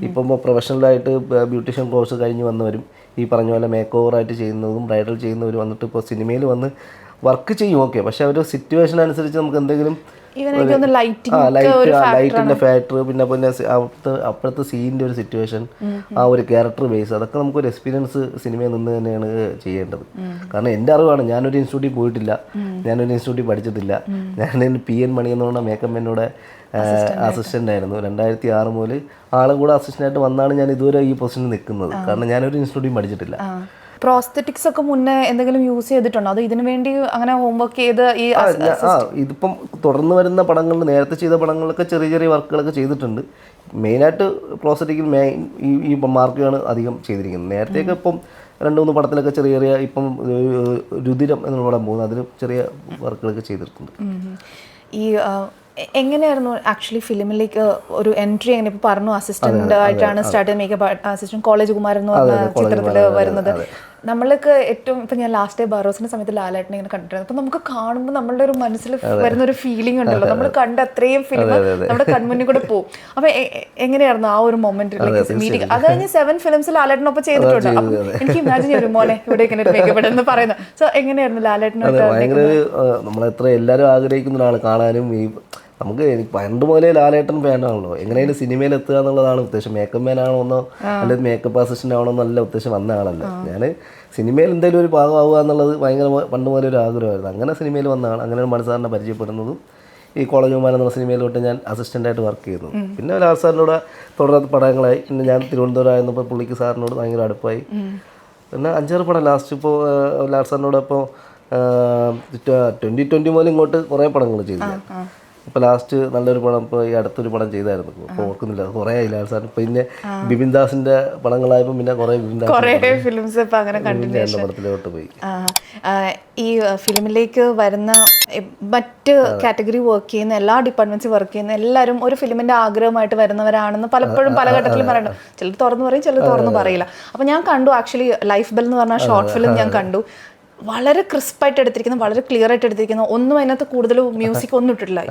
ഇപ്പം പ്രൊഫഷണലായിട്ട് ബ്യൂട്ടീഷ്യൻ കോഴ്സ് കഴിഞ്ഞ് വന്നവരും ഈ പറഞ്ഞ പോലെ മേക്ക് ഓവറായിട്ട് ചെയ്യുന്നതും ബ്രൈഡൽ ചെയ്യുന്നവരും വന്നിട്ട് ഇപ്പോൾ സിനിമയിൽ വന്ന് വർക്ക് ചെയ്യും. ഓക്കെ, പക്ഷെ അവർ സിറ്റുവേഷൻ അനുസരിച്ച് നമുക്ക് എന്തെങ്കിലും ലൈറ്റിൻ്റെ ഫാക്ടർ, പിന്നെ അപ്പോഴത്തെ സീനിൻ്റെ ഒരു സിറ്റുവേഷൻ, ആ ഒരു ക്യാരക്ടർ ബേസ്, അതൊക്കെ നമുക്കൊരു എക്സ്പീരിയൻസ് സിനിമയിൽ നിന്ന് തന്നെയാണ് ചെയ്യേണ്ടത്. കാരണം എൻ്റെ അറിവാണ്, ഞാനൊരു ഇൻസ്റ്റിറ്റ്യൂട്ടിൽ പോയിട്ടില്ല, ഞാനൊരു ഇൻസ്റ്റിറ്റ്യൂട്ടിൽ പഠിച്ചിട്ടില്ല. ഞാൻ PN മണി എന്ന് പറഞ്ഞ മേക്കപ്പ് മാനോടെ അസിസ്റ്റൻ്റ് ആയിരുന്നു. 2006 മുതൽ ആളെ കൂടെ അസിസ്റ്റൻ്റായിട്ട് വന്നാണ് ഞാൻ ഇതുവരെ ഈ പൊസിഷനിൽ നിൽക്കുന്നത്. കാരണം ഞാനൊരു ഇൻസ്റ്റിറ്റ്യൂട്ടിൽ പഠിച്ചിട്ടില്ല. പ്രോസ്തെറ്റിക്സ് ഒക്കെ മുന്നേ എന്തെങ്കിലും യൂസ് ചെയ്തിട്ടുണ്ടോ? അത് ഇതിനു വേണ്ടി അങ്ങനെ ഹോംവർക്ക് ചെയ്ത് ഇതിപ്പം തുടർന്ന് വരുന്ന പടങ്ങളിൽ, നേരത്തെ ചെയ്ത പടങ്ങളിലൊക്കെ ചെറിയ ചെറിയ വർക്കുകളൊക്കെ ചെയ്തിട്ടുണ്ട്. മെയിനായിട്ട് പ്രോസ്തെറ്റിക്കിൽ ഈ മാർക്കാണ് അധികം ചെയ്തിരിക്കുന്നത്. നേരത്തെയൊക്കെ ഇപ്പം 2-3 പടത്തിലൊക്കെ ചെറിയ ചെറിയ, ഇപ്പം രുതിരം എന്നുള്ള പടം പോകുന്നത്, അതിൽ ചെറിയ വർക്കുകളൊക്കെ ചെയ്തിട്ടുണ്ട്. ഈ എങ്ങനെയായിരുന്നു ആക്ച്വലി ഫിലിമിലേക്ക് ഒരു എൻട്രി? എങ്ങനെ ഇപ്പോൾ പറഞ്ഞു അസിസ്റ്റന്റ് ആയിട്ടാണ് സ്റ്റാർട്ട് ചെയ്ത് മേക്കപ്പ് അസിസ്റ്റന്റ് കോളേജ് കുമാരൻ എന്ന് പറഞ്ഞ ചിത്രത്തിൽ വരുന്നത്. നമ്മൾക്ക് ഏറ്റവും ഇപ്പം ഞാൻ ലാസ്റ്റ് ഡേ ബറോസിന്റെ സമയത്ത് ലാലേട്ടനെ ഇങ്ങനെ കണ്ടിട്ടുണ്ട്. അപ്പം നമുക്ക് കാണുമ്പോൾ നമ്മളുടെ ഒരു മനസ്സിൽ വരുന്ന ഒരു ഫീലിംഗ് ഉണ്ടല്ലോ, നമ്മൾ കണ്ട അത്രയും ഫിലിം നമ്മുടെ കൺമുന്നിൽ കൂടെ പോകും. അപ്പം എങ്ങനെയായിരുന്നു ആ ഒരു മൊമെന്റിലേക്ക് മീറ്റിംഗ്? അത് കഴിഞ്ഞ് 7 ഫിലിംസ് ലാലേട്ടനൊപ്പം ചെയ്തിട്ടുണ്ട്. എനിക്ക് ഇമാജിൻ ചെയ്യും മോനെ ഇവിടെ ഇങ്ങനെ ഒരു മേക്കപ്പ് എന്ന് പറയുന്നത്. സോ എങ്ങനെയായിരുന്നു ലാലേട്ടനായിട്ട്? ഭയങ്കര നമ്മളെത്ര എല്ലാവരും ആഗ്രഹിക്കുന്നതാണ് കാണാനും. ഈ നമുക്ക് പണ്ട് മുതലേ ലാലേട്ടൻ ഫാനാണല്ലോ. എങ്ങനെയാലും സിനിമയിൽ എത്തുക എന്നുള്ളതാണ് ഉദ്ദേശം. മേക്കപ്പ് മാൻ ആണോന്നോ അല്ലെങ്കിൽ മേക്കപ്പ് അസിസ്റ്റന്റ് ആണോന്നോ നല്ല ഉദ്ദേശം വന്ന ആളല്ല ഞാൻ. സിനിമയിൽ എന്തെങ്കിലും ഒരു ഭാഗമാവുക എന്നുള്ളത് ഭയങ്കര പണ്ട് മുതലേ ഒരു ആഗ്രഹമായിരുന്നു. അങ്ങനെ സിനിമയിൽ വന്നതാണ്. അങ്ങനെ ഒരു മനസ്സാറിനെ പരിചയപ്പെടുന്നതും ഈ കോളേജ് കുമാരൻ എന്നുള്ള സിനിമയിലോട്ട് ഞാൻ അസിസ്റ്റൻ്റായിട്ട് വർക്ക് ചെയ്യുന്നു. പിന്നെ ലാൽ സാറിനോട് തുടർന്ന് പടങ്ങളായി. പിന്നെ ഞാൻ തിരുവനന്തപുരം ആയിരുന്നപ്പോൾ പുള്ളിക്ക് സാറിനോട് ഭയങ്കര അടുപ്പായി. പിന്നെ 5-6 പടം ലാസ്റ്റ് ഇപ്പോൾ ലാൽ സാറിനോട് ഇപ്പോൾ 2020 മുതൽ ഇങ്ങോട്ട് കുറേ പടങ്ങൾ ചെയ്തു. ഇപ്പോൾ ലാസ്റ്റ് നല്ലൊരു പടം ഇപ്പോൾ ഈ അടുത്തൊരു പടം ചെയ്തായിരുന്നു. ഇപ്പോൾ ഓർക്കുന്നില്ല, കുറേ ലാൽ സാർ. പിന്നെ ബിപിൻ ദാസിന്റെ പടങ്ങളായപ്പോൾ പിന്നെ കുറേ ഫിലിംസ് ഇപ്പം അങ്ങനെ പടത്തിലോട്ട് പോയി. ഈ ഫിലിമിലേക്ക് വരുന്ന മറ്റ് കാറ്റഗറി വർക്ക് ചെയ്യുന്ന എല്ലാ ഡിപ്പാർട്ട്മെന്റ്സ് വർക്ക് ചെയ്യുന്ന എല്ലാവരും ഒരു ഫിലിമിന്റെ ആഗ്രഹമായിട്ട് വരുന്നവരാണെന്ന് പലപ്പോഴും പല ഘട്ടത്തിലും പറയണം. ചിലർ തുറന്നു പറയും, ചിലർ തുറന്നു പറയില്ല. അപ്പം ഞാൻ കണ്ടു ആക്ച്വലി ലൈഫ് ബെൽ എന്ന് പറഞ്ഞ ഷോർട്ട് ഫിലിം ഞാൻ കണ്ടു. വളരെ ക്രിസ്പായിട്ട് എടുത്തിരിക്കുന്ന, വളരെ ക്ലിയർ ആയിട്ട് എടുത്തിരിക്കുന്ന, ഒന്നും അതിനകത്ത് കൂടുതൽ മ്യൂസിക് ഒന്നും ഇട്ടിട്ടില്ല.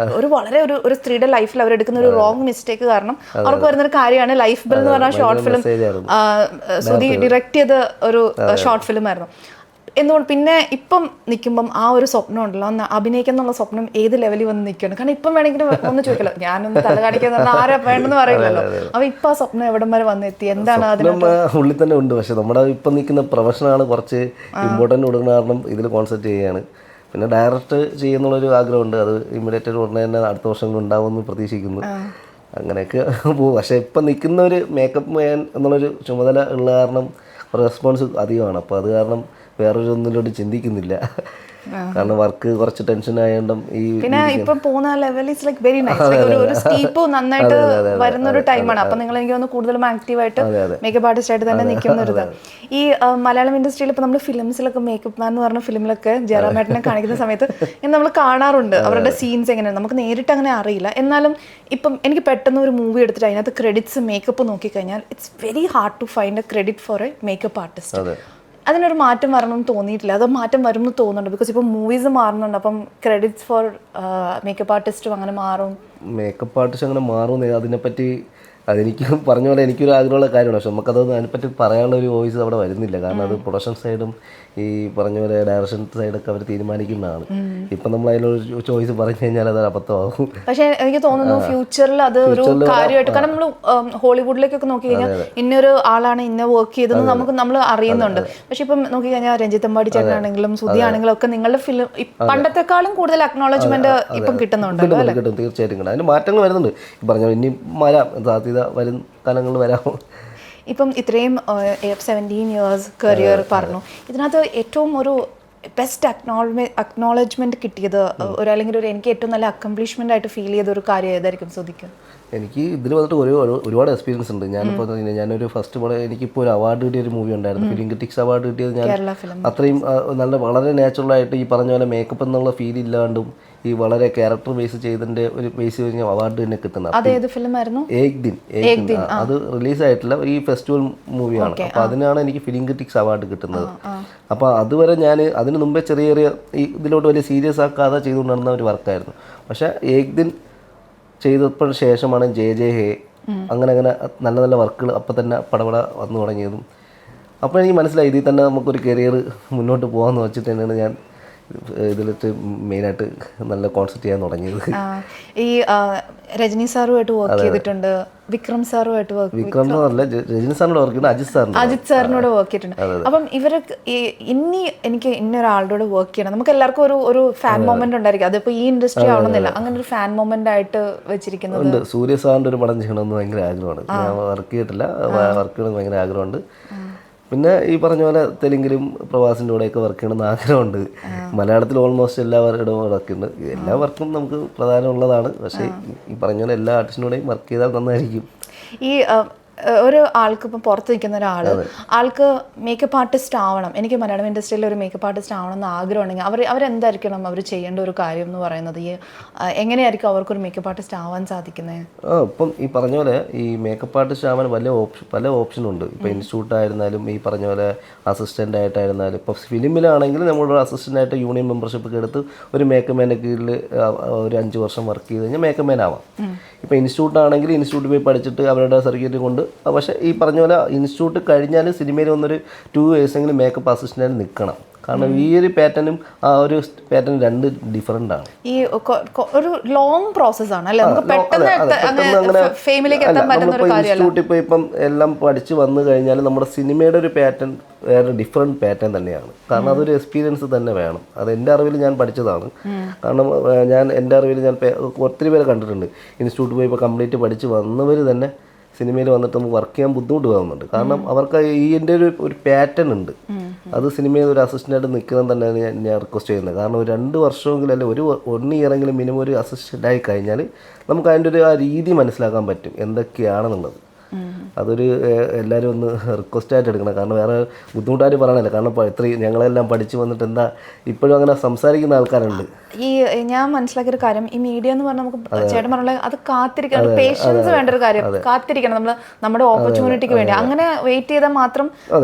ഒരു സ്ത്രീയുടെ ലൈഫിൽ അവരെടുക്കുന്ന ഒരു റോങ് മിസ്റ്റേക്ക് കാരണം അവർക്ക് വരുന്നൊരു കാര്യമാണ് ലൈഫ് ബെൽ എന്ന് പറഞ്ഞ ഷോർട്ട് ഫിലിം. സുധി ഡയറക്റ്റ് ചെയ്ത ഒരു ഷോർട്ട് ഫിലിം ആയിരുന്നു. എന്തുകൊണ്ട് പിന്നെ ഇപ്പം നിൽക്കുമ്പം ആ ഒരു സ്വപ്നം ഉണ്ടല്ലോ, ഒന്ന് അഭിനയിക്കുന്നുള്ള സ്വപ്നം ഏത് ലെവലിൽ വന്ന് നിൽക്കുകയാണ്. കാരണം ഇപ്പം വേണമെങ്കിൽ ഒന്ന് ചോദിക്കല്ലോ, ഞാനൊന്ന് തല കാണിക്കുന്ന ആരാ വേണ്ടെന്ന് പറയില്ലല്ലോ. അപ്പൊ ഇപ്പൊ ആ സ്വപ്നം എവിടം വരെ വന്നെത്തി? എന്താണ് അതിന് ഉള്ളിൽ തന്നെ ഉണ്ട്. പക്ഷെ നമ്മുടെ ഇപ്പം നിൽക്കുന്ന പ്രൊഫഷനാണ് കുറച്ച് ഇമ്പോർട്ടൻ്റ് കൊടുക്കുന്ന കാരണം ഇതിൽ കോൺസെൻട്രേറ്റ് ചെയ്യുകയാണ്. പിന്നെ ഡയറക്റ്റ് ചെയ്യുന്നുള്ളൊരു ആഗ്രഹമുണ്ട്. അത് ഇമ്മീഡിയറ്റ് ഉടനെ തന്നെ അടുത്ത വർഷങ്ങൾ ഉണ്ടാവുമെന്ന് പ്രതീക്ഷിക്കുന്നു. അങ്ങനെയൊക്കെ പോകും. പക്ഷെ ഇപ്പം നിൽക്കുന്ന ഒരു മേക്കപ്പ് മാൻ എന്നുള്ളൊരു ചുമതല ഉള്ള കാരണം റെസ്പോൺസ് അധികമാണ്. അപ്പോൾ അത് കാരണം വേറൊരു ഒന്നിലോട്ട് ചിന്തിക്കുന്നില്ല. കാരണം വർക്ക് കുറച്ച് ടെൻഷൻ ആയതുകൊണ്ടും ഈ പിന്നെ ഇപ്പൊ പോകുന്ന level is like very nice. ഒരു സ്റ്റീപ്പ് നന്നായിട്ട് വരുന്ന ഒരു ടൈമാണ്. അപ്പൊ നിങ്ങൾ എനിക്ക് തോന്നുന്നു കൂടുതലും ആക്റ്റീവായിട്ട് മേക്കപ്പ് ആർട്ടിസ്റ്റ് ആയിട്ട് തന്നെ നിൽക്കുന്ന ഒരു ഇതാണ്. ഈ മലയാളം ഇൻഡസ്ട്രിയിൽ ഇപ്പൊ നമ്മൾ ഫിലിംസിലൊക്കെ മേക്കപ്പ് മാൻ എന്ന് പറഞ്ഞ ഫിലിമിലൊക്കെ ജയറാമേട്ടനെ കാണിക്കുന്ന സമയത്ത് നമ്മൾ കാണാറുണ്ട് അവരുടെ സീൻസ് എങ്ങനെയാണ്. നമുക്ക് നേരിട്ട് അങ്ങനെ അറിയില്ല. എന്നാലും ഇപ്പം എനിക്ക് പെട്ടെന്ന് ഒരു മൂവി എടുത്തിട്ട് അതിനകത്ത് ക്രെഡിറ്റ്സ് മേക്കപ്പ് നോക്കിക്കഴിഞ്ഞാൽ it's very hard to find a credit for a makeup artist. അതിനൊരു മാറ്റം വരണമെന്ന് തോന്നിയിട്ടില്ല? അത് മാറ്റം വരും എന്ന് തോന്നുന്നുണ്ട്. ബിക്കോസ് ഇപ്പം മൂവീസ് മാറുന്നുണ്ട്. അപ്പം ക്രെഡിറ്റ്സ് ഫോർ മേക്കപ്പ് ആർട്ടിസ്റ്റും അങ്ങനെ മാറും. മേക്കപ്പ് ആർട്ടിസ്റ്റ് അങ്ങനെ മാറും അതിനെപ്പറ്റി അതെനിക്ക് പറഞ്ഞ പോലെ എനിക്കൊരു ആഗ്രഹമുള്ള കാര്യമാണ്. പക്ഷെ നമുക്കതൊന്നും അതിനെപ്പറ്റി പറയാനുള്ള ഒരു വോയിസ് അവിടെ വരുന്നില്ല. കാരണം അത് പ്രൊഡക്ഷൻ സൈഡും ഈ പറഞ്ഞ പോലെ ഡയറക്ഷൻ സൈഡൊക്കെ അവർ തീരുമാനിക്കുന്നതാണ്. ഇപ്പം നമ്മൾ അതിലൊരു ചോയ്സ് പറഞ്ഞു കഴിഞ്ഞാൽ അത് അബദ്ധമാകും. പക്ഷെ എനിക്ക് തോന്നുന്നു ഫ്യൂച്ചറിൽ അത് ഒരു കാര്യമായിട്ട്, കാരണം നമ്മൾ ഹോളിവുഡിലേക്കൊക്കെ നോക്കി കഴിഞ്ഞാൽ ഇന്നൊരു ആളാണ് ഇന്ന വർക്ക് ചെയ്തതെന്ന് നമ്മൾ അറിയുന്നുണ്ട്. പക്ഷെ ഇപ്പം നോക്കി കഴിഞ്ഞാൽ രഞ്ജിത്ത് അമ്പാടി ചേട്ടനാണെങ്കിലും സുധി ആണെങ്കിലും ഒക്കെ നിങ്ങളുടെ ഫിലിം പണ്ടത്തെക്കാളും കൂടുതൽ അക്നോളജ്മെന്റ് ഇപ്പം കിട്ടുന്നുണ്ടല്ലോ അല്ലേ? കിട്ടും, തീർച്ചയായിട്ടും കിട്ടും. അതിന് മാറ്റങ്ങൾ വരുന്നുണ്ട്. പറഞ്ഞ ഇനി വരാം, സാധ്യത വരും കാലങ്ങളിൽ വരാം. ഇപ്പം ഇത്രയും 17 ഇയേഴ്സ് കരിയർ പറഞ്ഞു. ഇതിനകത്ത് ഏറ്റവും ഒരു ബെസ്റ്റ് അക്നോളജ്മെന്റ് കിട്ടിയത് ഒരു അല്ലെങ്കിൽ ഒരു എനിക്ക് ഏറ്റവും നല്ല അക്കംപ്ലിഷ്മെന്റ് ആയിട്ട് ഫീൽ ചെയ്ത ഒരു കാര്യം ഏതായിരിക്കും സുധിക്ക്? എനിക്ക് ഇതിൽ വന്നിട്ട് ഒരുപാട് എക്സ്പീരിയൻസ് ഉണ്ട്. ഞാനൊരു ഫസ്റ്റ് പടം എനിക്കിപ്പോൾ ഒരു അവാർഡ് കിട്ടിയ ഒരു മൂവി ഉണ്ടായിരുന്നു, ഫിലിം ക്രിറ്റിക്സ് അവാർഡ് കിട്ടിയത്. ഞാൻ അത്രയും നല്ല വളരെ നാച്ചുറലായിട്ട് ഈ പറഞ്ഞ പോലെ മേക്കപ്പ് എന്നുള്ള ഫീൽ ഇല്ലാണ്ടും ഈ വളരെ ക്യാരക്ടർ ബേസ് ചെയ്തതിൻ്റെ ഒരു ബേസ് കഴിഞ്ഞ അവാർഡ് തന്നെ കിട്ടുന്നത്. ഏക് ദിൻ അത് റിലീസായിട്ടില്ല, ഈ ഫെസ്റ്റിവൽ മൂവിയാണ്. അപ്പോൾ അതിനാണ് എനിക്ക് ഫിലിം ക്രിറ്റിക്സ് അവാർഡ് കിട്ടുന്നത്. അപ്പോൾ അതുവരെ ഞാൻ അതിന് മുമ്പേ ചെറിയ ചെറിയ ഈ ഇതിലോട്ട് വലിയ സീരിയസ് ആക്കാതെ ചെയ്തുകൊണ്ടിരുന്ന ഒരു വർക്കായിരുന്നു. പക്ഷേ ഏക് ദിൻ ചെയ്തപ്പോൾ ശേഷമാണ് ജെ ജെ ഹേ അങ്ങനെ നല്ല നല്ല വർക്കുകൾ അപ്പം തന്നെ പടപട വന്നു തുടങ്ങിയതും. അപ്പോൾ എനിക്ക് മനസ്സിലായി ഇതിൽ തന്നെ നമുക്കൊരു കരിയർ മുന്നോട്ട് പോകാമെന്ന് വെച്ചിട്ട് തന്നെയാണ് ഞാൻ ഇതിലിട്ട് മെയിനായിട്ട് നല്ല കോൺസെപ്റ്റ് ചെയ്യാൻ തുടങ്ങിയത്. ഈ രജനി സാറുമായിട്ട് വർക്ക് ചെയ്തിട്ടുണ്ട്, വിക്രം സാറുമായിട്ട് വിക്രം സാറല്ല രജനി സാറിനോട് വർക്ക് ചെയ്തിട്ടുണ്ട്, അജിത് സാറിനോട് വർക്ക് ചെയ്തിട്ടുണ്ട്. അപ്പം ഇവരൊക്കെ ഇനി എനിക്ക് ഇന്നൊരാളുടെ വർക്ക് ചെയ്യണം, നമുക്ക് എല്ലാവർക്കും ഒരു ഫാൻ മൊമെന്റ് ഉണ്ടായിരിക്കും. അതിപ്പോൾ ഈ ഇൻഡസ്ട്രി ആവണമെന്നില്ല, അങ്ങനെ ഒരു ഫാൻ മൊമെന്റ് ആയിട്ട് വെച്ചിരിക്കുന്നത്. സൂര്യ സാറിൻ്റെ ഒരു പടം ചെയ്യണമെന്ന് ഭയങ്കര ആഗ്രഹമാണ്. ഞാൻ വർക്ക് ചെയ്തിട്ടില്ല, വർക്ക് ചെയ്യണമെന്ന് ഭയങ്കര ആഗ്രഹമുണ്ട്. പിന്നെ ഈ പറഞ്ഞ പോലെ തെലുങ്കിലും പ്രവാസിൻ്റെ കൂടെയൊക്കെ വർക്ക് ചെയ്യണമെന്ന് ആഗ്രഹമുണ്ട്. മലയാളത്തിൽ ഓൾമോസ്റ്റ് എല്ലാവരുടെ വർക്കുണ്ട്. എല്ലാ വർക്കും നമുക്ക് പ്രധാനമുള്ളതാണ്. പക്ഷേ ഈ പറഞ്ഞ പോലെ എല്ലാ ആർട്ടിസ്റ്റിനോടെയും വർക്ക് ചെയ്താൽ നന്നായിരിക്കും. ഈ ഒരു ആൾക്ക് ഇപ്പം പുറത്ത് നിൽക്കുന്ന ഒരാൾ ആൾക്ക് മേക്കപ്പ് ആർട്ടിസ്റ്റ് ആവണം, എനിക്ക് മലയാളം ഇൻഡസ്ട്രിയിൽ ഒരു മേക്കപ്പ് ആർട്ടിസ്റ്റ് ആവണം എന്ന് ആഗ്രഹമുണ്ടെങ്കിൽ അവരെന്തായിരിക്കണം അവർ ചെയ്യേണ്ട ഒരു കാര്യം എന്ന് പറയുന്നത്? എങ്ങനെയായിരിക്കും അവർക്കൊരു മേക്കപ്പ് ആർട്ടിസ്റ്റ് ആവാൻ സാധിക്കുന്നത്? ഇപ്പം ഈ പറഞ്ഞ പോലെ ഈ മേക്കപ്പ് ആർട്ടിസ്റ്റ് ആവാൻ പല ഓപ്ഷനുണ്ട്. ഇപ്പോൾ ഇൻസ്റ്റിറ്റ്യൂട്ട് ആയിരുന്നാലും ഈ പറഞ്ഞ പോലെ അസിസ്റ്റൻ്റ് ആയിട്ടായിരുന്നാലും, ഇപ്പോൾ ഫിലിമിലാണെങ്കിൽ നമ്മളൊരു അസിസ്റ്റൻ്റായിട്ട് യൂണിയൻ മെമ്പർഷിപ്പ് ഒക്കെ എടുത്ത് ഒരു മേക്കപ്പ് മാൻ്റെ കീഴിൽ ഒരു 5 വർഷം വർക്ക് ചെയ്ത് കഴിഞ്ഞാൽ മേക്കപ്പ് മാൻ ആവാം. ഇപ്പോൾ ഇൻസ്റ്റിറ്റ്യൂട്ട് ആണെങ്കിൽ ഇൻസ്റ്റിറ്റ്യൂട്ട് പോയി പഠിച്ചിട്ട് അവരുടെ സർട്ടിഫിക്കറ്റ് കൊണ്ട്, പക്ഷേ ഈ പറഞ്ഞ പോലെ ഇൻസ്റ്റിറ്റ്യൂട്ട് കഴിഞ്ഞാൽ സിനിമയിൽ വന്നൊരു 2 years മേക്കപ്പ് അസിസ്റ്റൻ്റായിട്ട് നിൽക്കണം. കാരണം ഈ ഒരു പാറ്റേണും ആ ഒരു പാറ്റേൺ 2 ഡിഫറെൻ്റ് ആണ്. ഈ ഒരു ലോങ് പ്രോസസ് ആണ് അല്ലേ? നമുക്ക് പെട്ടെന്ന് ഫെയിമിലേക്ക് എത്താൻ പറ്റുന്ന ഒരു കാര്യമല്ല. ഇൻസ്റ്റിറ്റ്യൂട്ടിൽ ഇപ്പം എല്ലാം പഠിച്ച് വന്നു കഴിഞ്ഞാൽ നമ്മുടെ സിനിമയുടെ ഒരു പാറ്റേൺ വേറെ ഡിഫറെൻറ്റ് പാറ്റേൺ തന്നെയാണ്. കാരണം അതൊരു എക്സ്പീരിയൻസ് തന്നെ വേണം. അത് എൻ്റെ അറിവിൽ ഞാൻ പഠിച്ചതാണ്. കാരണം എൻ്റെ അറിവിൽ ഞാൻ ഒത്തിരി പേരെ കണ്ടിട്ടുണ്ട്. ഇൻസ്റ്റിറ്റ്യൂട്ട് പോയി ഇപ്പോൾ കംപ്ലീറ്റ് പഠിച്ച് വന്നവർ തന്നെ സിനിമയിൽ വന്നിട്ട് നമുക്ക് വർക്ക് ചെയ്യാൻ ബുദ്ധിമുട്ട് വരുന്നുണ്ട്. കാരണം അവർക്ക് ഇതിൻ്റെ ഒരു പാറ്റേൺ ഉണ്ട്. അത് സിനിമയിൽ ഒരു അസിസ്റ്റൻ്റായിട്ട് നിൽക്കണം തന്നെയാണ് ഞാൻ റിക്വസ്റ്റ് ചെയ്യുന്നത്. കാരണം ഒരു 2 വർഷമെങ്കിലും അല്ലെങ്കിൽ ഒരു 1 year മിനിമം ഒരു അസിസ്റ്റൻ്റായി കഴിഞ്ഞാൽ നമുക്ക് അതിൻ്റെ ആ രീതി മനസ്സിലാക്കാൻ പറ്റും എന്തൊക്കെയാണെന്നുള്ളത്. അതൊരു എല്ലാവരും ഒന്ന് റിക്വസ്റ്റായിട്ട് എടുക്കണം. കാരണം വേറെ ബുദ്ധിമുട്ടായിട്ട് പറയണല്ലോ. കാരണം ഇത്രയും ഞങ്ങളെല്ലാം പഠിച്ച് വന്നിട്ട് എന്താ ഇപ്പോഴും അങ്ങനെ സംസാരിക്കുന്ന ആൾക്കാരുണ്ട്. ഈ ഞാൻ മനസ്സിലാക്കിയൊരു കാര്യം, ഈ മീഡിയ എന്ന് പറഞ്ഞാൽ നമുക്ക് ചേട്ടൻ പറഞ്ഞ അത് കാത്തിരിക്കണം, പേഷ്യൻസ് വേണ്ട ഒരു കാര്യം. കാത്തിരിക്കണം നമ്മൾ നമ്മുടെ ഓപ്പർച്യൂണിറ്റിക്ക് വേണ്ടി. അങ്ങനെ വെയിറ്റ് ചെയ്താൽ മാത്രം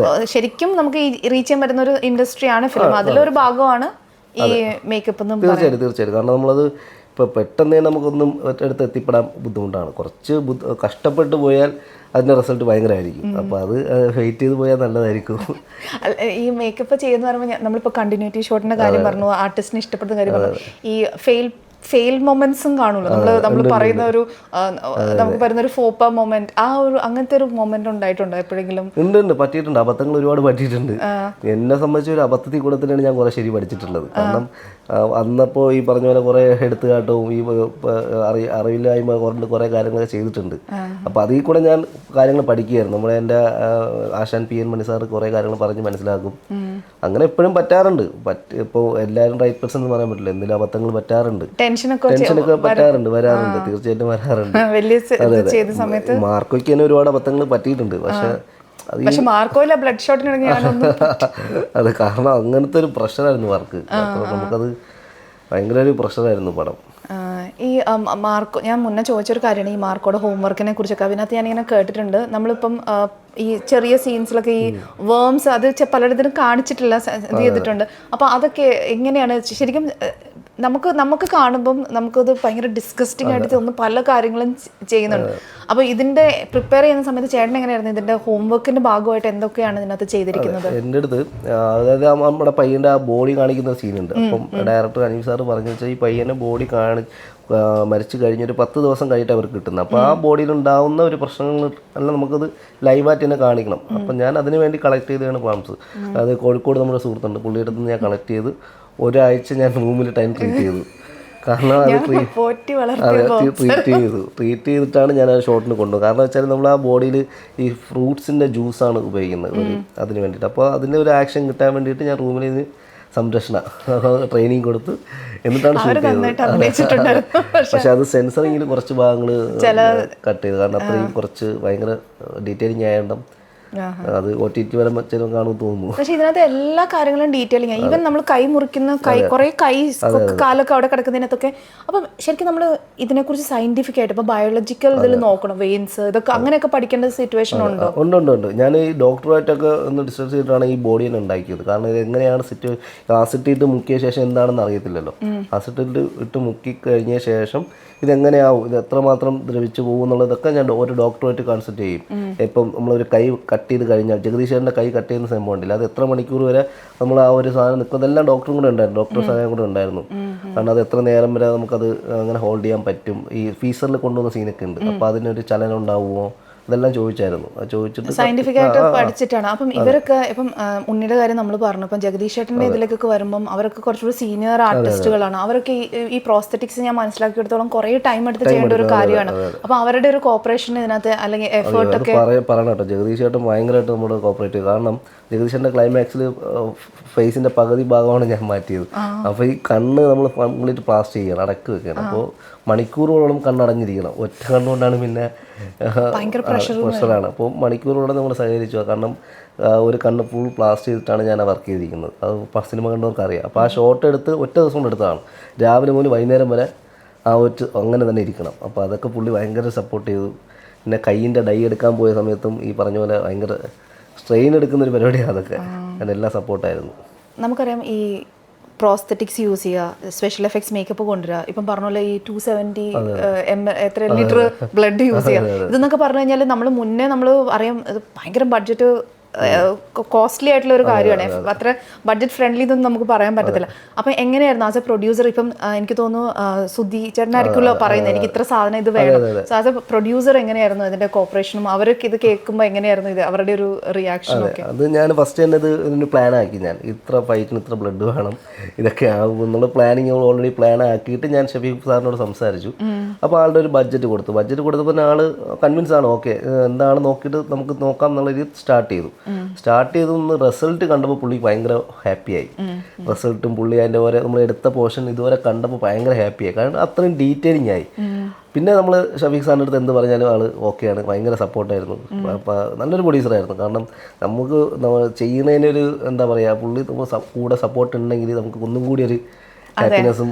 ശരിക്കും നമുക്ക് റീച്ച് ചെയ്യാൻ പറ്റുന്ന ഒരു ഇൻഡസ്ട്രിയാണ് ഫിലിം. അതിലൊരു ഭാഗമാണ് ഈ മേക്കപ്പ് എന്നും. തീർച്ചയായിട്ടും. കാരണം നമ്മളത് ഇപ്പോൾ പെട്ടെന്ന് നമുക്കൊന്നും അടുത്ത് എത്തിപ്പെടാൻ ബുദ്ധിമുട്ടാണ്. കുറച്ച് കഷ്ടപ്പെട്ട് പോയാൽ അതിൻ്റെ റിസൾട്ട് ഭയങ്കരമായിരിക്കും. അപ്പോൾ അത് വെയിറ്റ് ചെയ്ത് പോയാൽ നല്ലതായിരിക്കും. ഈ മേക്കപ്പ് ചെയ്യുന്ന പറയുമ്പോൾ നമ്മളിപ്പോൾ കണ്ടിന്യൂറ്റി ഷോട്ടിൻ്റെ കാര്യം പറഞ്ഞു, ആർട്ടിസ്റ്റിനെ ഇഷ്ടപ്പെടുന്ന കാര്യം പറഞ്ഞു, ഈ ഫെയിൽ മൊമെന്റ്സും കാണുമല്ലോ. നമ്മൾ പറയുന്ന ഒരു നമുക്ക് പറയുന്ന ഒരു ഫോപ്പ മൊമെന്റ്, ആ ഒരു അങ്ങനത്തെ ഒരു മൊമെന്റ് ഉണ്ടായിട്ടുണ്ടോ എപ്പോഴെങ്കിലും? ഉണ്ട്, പറ്റിയിട്ടുണ്ട്. അബദ്ധങ്ങൾ ഒരുപാട് പറ്റിയിട്ടുണ്ട്. എന്നെ സംബന്ധിച്ച് ഒരു അബദ്ധത്തിൽ കൂടെ തന്നെയാണ് ഞാൻ കുറേ ശരി പഠിച്ചിട്ടുള്ളത്. കാരണം അന്നപ്പോൾ ഈ പറഞ്ഞ പോലെ കുറേ എടുത്തുകാട്ടവും ഈ അറിവില്ലായ്മ കൊണ്ട് കുറേ കാര്യങ്ങളൊക്കെ ചെയ്തിട്ടുണ്ട്. അപ്പോൾ അതിൽ കൂടെ ഞാൻ കാര്യങ്ങൾ പഠിക്കുകയായിരുന്നു. എൻ്റെ ആശാൻ PN മണി സാർ കുറേ കാര്യങ്ങൾ പറഞ്ഞ് മനസ്സിലാക്കും. അങ്ങനെ എപ്പോഴും പറ്റാറുണ്ട്. ഇപ്പോൾ എല്ലാവരും റൈറ്റ് പേഴ്സൺ എന്ന് പറയാൻ പറ്റില്ല. എന്തെങ്കിലും അബദ്ധങ്ങൾ പറ്റാറുണ്ട്, ടെൻഷനൊക്കെ വരാറുണ്ട്. തീർച്ചയായിട്ടും വരാറുണ്ട്. മാർക്കോയ്ക്ക് തന്നെ ഒരുപാട് അബദ്ധങ്ങൾ പറ്റിയിട്ടുണ്ട്. പക്ഷെ മാർക്കോയിലെ ബ്ലഡ് ഷോട്ടിന് അതെ, കാരണം അങ്ങനത്തെ ഒരു പ്രഷറായിരുന്നു വർക്ക്. അപ്പോൾ നമുക്കത് ഭയങ്കര ഒരു പ്രഷറായിരുന്നു പടം. ഈ മാർക്കോ, ഞാൻ മുന്നേ ചോദിച്ചൊരു കാര്യമാണ് ഈ മാർക്കോയുടെ ഹോംവർക്കിനെ കുറിച്ചൊക്കെ. അതിനകത്ത് ഞാനിങ്ങനെ കേട്ടിട്ടുണ്ട്, നമ്മളിപ്പം ഈ ചെറിയ സീൻസിലൊക്കെ ഈ വേംസ് അത് പലയിടത്തും കാണിച്ചിട്ടില്ല, ഇത് ചെയ്തിട്ടുണ്ട്. അപ്പോൾ അതൊക്കെ എങ്ങനെയാണ് ശരിക്കും നമുക്ക് കാണുമ്പം നമുക്കത് ഭയങ്കര ഡിസ്കസ്റ്റിംഗ് ആയിട്ട് തോന്നുന്നു. പല കാര്യങ്ങളും ചെയ്യുന്നുണ്ട്. അപ്പോൾ ഇതിൻ്റെ പ്രിപ്പയർ ചെയ്യുന്ന സമയത്ത് ചേട്ടൻ എങ്ങനെയായിരുന്നു ഇതിൻ്റെ ഹോംവർക്കിൻ്റെ ഭാഗമായിട്ട് എന്തൊക്കെയാണ് ഇതിനകത്ത് ചെയ്തിരിക്കുന്നത്? എൻ്റെ അടുത്ത് അതായത് നമ്മുടെ പയ്യൻ്റെ ആ ബോഡി കാണിക്കുന്ന സീനുണ്ട്. അപ്പം ഡയറക്ടർ അനീഫ് സാറ് പറഞ്ഞു വെച്ചാൽ ഈ പയ്യൻ്റെ ബോഡി മരിച്ചു കഴിഞ്ഞൊരു 10 ദിവസം കഴിഞ്ഞിട്ട് അവർക്ക് കിട്ടുന്നത്. അപ്പോൾ ആ ബോഡിയിൽ ഉണ്ടാവുന്ന ഒരു പ്രശ്നങ്ങൾ എല്ലാം നമുക്കത് ലൈവായിട്ട് തന്നെ കാണിക്കണം. അപ്പം ഞാൻ അതിന് വേണ്ടി കളക്ട് ചെയ്തതാണ് പ്ലാൻസ്. അത് കോഴിക്കോട് നമ്മുടെ സുഹൃത്തുണ്ട്, പുള്ളിയുടെ അടുത്ത് ഞാൻ കളക്ട് ചെയ്ത് ഒരാഴ്ച ഞാൻ റൂമിൽ ടൈം ട്രീറ്റ് ചെയ്തു. കാരണം അത് ട്രീറ്റ് ചെയ്തിട്ടാണ് ഞാൻ ആ ഷോട്ടിന് കൊണ്ടുപോകും. കാരണം വെച്ചാൽ നമ്മൾ ആ ബോഡിയിൽ ഈ ഫ്രൂട്ട്സിൻ്റെ ജ്യൂസാണ് ഉപയോഗിക്കുന്നത് അതിന് വേണ്ടിയിട്ട്. അപ്പോൾ അതിൻ്റെ ഒരു ആക്ഷൻ കിട്ടാൻ വേണ്ടിയിട്ട് ഞാൻ റൂമിൽ നിന്ന് സംരക്ഷണ ട്രെയിനിങ് കൊടുത്ത് എന്നിട്ടാണ് ഷൂട്ട് ചെയ്തത്. പക്ഷെ അത് സെൻസറിങ്ങിൽ കുറച്ച് ഭാഗങ്ങൾ കട്ട് ചെയ്തു. കാരണം അത്രയും കുറച്ച് ഭയങ്കര ഡീറ്റെയിലിംഗ് ആയതുകൊണ്ട് അത് OTT വരെ ചിലവ് കാണുമെന്ന് തോന്നുന്നു. പക്ഷെ ഇതിനകത്ത് എല്ലാ കാര്യങ്ങളും ഡീറ്റെയിലിംഗ്. ഈവൻ നമ്മൾ കൈ മുറിക്കുന്ന കുറേ കാലൊക്കെ അവിടെ കിടക്കുന്നതിനകത്തൊക്കെ. അപ്പം ശരിക്കും നമ്മൾ ഇതിനെക്കുറിച്ച് സയന്റിഫിക് ആയിട്ട് ഇപ്പോൾ ബയോളജിക്കൽ ഇതിൽ നോക്കണം, വെയിൻസ് ഇതൊക്കെ അങ്ങനെയൊക്കെ പഠിക്കേണ്ട സിറ്റുവേഷൻ ഉണ്ടോ? ഉണ്ട്. ഞാൻ ഈ ഡോക്ടറുമായിട്ടൊക്കെ ഒന്ന് ഡിസ്കസ് ചെയ്തിട്ടാണ് ഈ ബോഡി തന്നെ ഉണ്ടാക്കിയത്. കാരണം ഇത് എങ്ങനെയാണ് ആസിഡ് ഇട്ട് മുക്കിയ ശേഷം എന്താണെന്ന് അറിയത്തില്ലല്ലോ. ആസിഡ് ഇട്ട് മുക്കി കഴിഞ്ഞ ശേഷം ഇതെങ്ങനെയാവും, ഇത് എത്രമാത്രം ദ്രവിച്ചു പോകും എന്നുള്ളതൊക്കെ ഞാൻ ഒരു ഡോക്ടറുമായിട്ട് കൺസൾട്ട് ചെയ്യും. ഇപ്പം നമ്മളൊരു കൈ കട്ട് ചെയ്ത് കഴിഞ്ഞാൽ ജഗദീശേട്ടൻ്റെ കൈ കട്ട് ചെയ്യുന്ന സംഭവം ഉണ്ടല്ലോ, അത് എത്ര മണിക്കൂർ വരെ നമ്മൾ ആ ഒരു സാധനം നിൽക്കുന്നതെല്ലാം ഡോക്ടറും കൂടെ ഉണ്ടായിരുന്നു, ഡോക്ടർ സഹായം കൂടെ ഉണ്ടായിരുന്നു. കാരണം അത് എത്ര നേരം വരെ നമുക്കത് അങ്ങനെ ഹോൾഡ് ചെയ്യാൻ പറ്റും. ഈ ഫീസറിൽ കൊണ്ടുവന്ന സീനൊക്കെ ഉണ്ട്. അപ്പോൾ അതിനൊരു ചലനം ഉണ്ടാവുമോ അതെല്ലാം ചോദിച്ചായിരുന്നു. ചോദിച്ചിട്ട് സയന്റിഫിക് ആയിട്ട് പഠിച്ചിട്ടാണ്. അപ്പം ഇവരൊക്കെ ഇപ്പം ഉണ്ണിയുടെ കാര്യം നമ്മൾ പറഞ്ഞു. ഇപ്പം ജഗദീഷ് ചേട്ടൻ്റെ ഇതിലേക്കൊക്കെ വരുമ്പം അവരൊക്കെ കുറച്ചുകൂടി സീനിയർ ആർട്ടിസ്റ്റുകളാണ്. അവരൊക്കെ ഈ പ്രോസ്തെറ്റിക്സ് ഞാൻ മനസ്സിലാക്കിയെടുത്തോളം കുറേ ടൈം എടുത്ത് ചെയ്യേണ്ട ഒരു കാര്യമാണ്. അപ്പം അവരുടെ ഒരു കോപ്പറേഷൻ ഇതിനകത്ത് അല്ലെങ്കിൽ എഫേർട്ട് ഒക്കെ പറയണം കേട്ടോ. ജഗദീഷ് ചേട്ടൻ ഭയങ്കരമായിട്ട് നമ്മൾ കോപ്പറേറ്റ് ചെയ്തു. കാരണം ജഗദീഷൻ്റെ ക്ലൈമാക്സിൽ ഫേസിൻ്റെ പകുതി ഭാഗമാണ് ഞാൻ മാറ്റിയത്. അപ്പോൾ ഈ കണ്ണ് നമ്മൾ കംപ്ലീറ്റ് പ്ലാസ്റ്റ് ചെയ്യണം, അടക്ക് വെക്കണം. അപ്പോൾ മണിക്കൂറുകളോളം കണ്ണടഞ്ഞിരിക്കണം. ഒറ്റ കണ്ണുകൊണ്ടാണ് പിന്നെ പ്രഷറാണ്. അപ്പോൾ മണിക്കൂറുകളോളം നമ്മൾ സഹകരിച്ചു. കാരണം ഒരു കണ്ണ് ഫുൾ പ്ലാസ്റ്റ് ചെയ്തിട്ടാണ് ഞാൻ വർക്ക് ചെയ്തിരിക്കുന്നത്. അത് സിനിമ കണ്ടവർക്ക് അറിയാം. അപ്പോൾ ആ ഷോട്ട് എടുത്ത് ഒറ്റ ദിവസം കൊണ്ട് എടുത്തതാണ്. രാവിലെ മുതൽ വൈകുന്നേരം വരെ അങ്ങനെ തന്നെ ഇരിക്കണം. അപ്പോൾ അതൊക്കെ പുള്ളി ഭയങ്കര സപ്പോർട്ട് ചെയ്തു. പിന്നെ കയ്യിൻ്റെ ഡൈ എടുക്കാൻ പോയ സമയത്തും ഈ പറഞ്ഞ പോലെ ഭയങ്കര സ്ട്രെയിൻ എടുക്കുന്നൊരു പരിപാടിയാണ് അതൊക്കെ. അതിനെല്ലാം സപ്പോർട്ടായിരുന്നു. നമുക്കറിയാം ഈ പ്രോസ്തെറ്റിക്സ് യൂസ് ചെയ്യുക, സ്പെഷ്യൽ എഫക്ട്സ് മേക്കപ്പ് കൊണ്ടുവരിക, ഇപ്പം പറഞ്ഞ പോലെ ഈ 270 എത്ര ലിറ്റർ ബ്ലഡ് യൂസ് ചെയ്യുക, ഇതെന്നൊക്കെ പറഞ്ഞു കഴിഞ്ഞാൽ നമ്മൾ മുന്നേ നമ്മൾ അറിയാം ഇത് ഭയങ്കര ബഡ്ജറ്റ് കോസ്റ്റ്ലി ആയിട്ടുള്ള ഒരു കാര്യമാണ്. അത്ര ബഡ്ജറ്റ് ഫ്രണ്ട്ലി ഇതൊന്നും നമുക്ക് പറയാൻ പറ്റത്തില്ല. അപ്പം എങ്ങനെയായിരുന്നു ആസ് എ പ്രൊഡ്യൂസർ? ഇപ്പം എനിക്ക് തോന്നുന്നു സുധി ചേട്ടനായിരിക്കുമല്ലോ പറയുന്നത് എനിക്ക് ഇത്ര സാധനം ഇത് വേണം. സോ ആസ് എ പ്രൊഡ്യൂസർ എങ്ങനെയായിരുന്നു ഇതിന്റെ കോപ്പറേഷനും അവർക്ക് ഇത് കേൾക്കുമ്പോൾ എങ്ങനെയായിരുന്നു ഇത് അവരുടെ ഒരു റിയാക്ഷനും ഒക്കെ? അത് ഞാൻ ഫസ്റ്റ് തന്നെ ഇതിന് പ്ലാൻ ആക്കി. ഞാൻ ഇത്ര ഫൈറ്റിന് ഇത്ര ബ്ലഡ് വേണം, ഇതൊക്കെ ആകും എന്നുള്ള പ്ലാനിങ് ഓൾറെഡി പ്ലാൻ ആക്കിയിട്ട് ഞാൻ ഷഫീഖ് സാറിനോട് സംസാരിച്ചു. അപ്പോൾ ആളുടെ ഒരു ബഡ്ജറ്റ് കൊടുത്തപ്പോൾ ആൾ കൺവിൻസ് ആണ്. ഓക്കെ എന്താണ് നോക്കിയിട്ട് നമുക്ക് നോക്കാം എന്നുള്ള രീതി സ്റ്റാർട്ട് ചെയ്തു. റിസൾട്ട് കണ്ടപ്പോൾ പുള്ളി ഭയങ്കര ഹാപ്പിയായി. റിസൾട്ടും പുള്ളി അതിൻ്റെ ഓരോ നമ്മൾ എടുത്ത പോർഷൻ ഇതുവരെ കണ്ടപ്പോൾ ഭയങ്കര ഹാപ്പിയായി. കാരണം അത്രയും ഡീറ്റെയിലിംഗ് ആയി. പിന്നെ നമ്മൾ ഷഫീഖ് സാറിൻ്റെ അടുത്ത് എന്ത് പറഞ്ഞാലും ആൾ ഓക്കെയാണ്. ഭയങ്കര സപ്പോർട്ടായിരുന്നു. അപ്പോൾ നല്ലൊരു പ്രൊഡ്യൂസറായിരുന്നു. കാരണം നമുക്ക് നമ്മൾ ചെയ്യുന്നതിനൊരു എന്താ പറയുക, പുള്ളി കൂടെ സപ്പോർട്ട് ഉണ്ടെങ്കിൽ നമുക്ക് ഒന്നും കൂടി ഒരു ഹാപ്പിനെസ്സും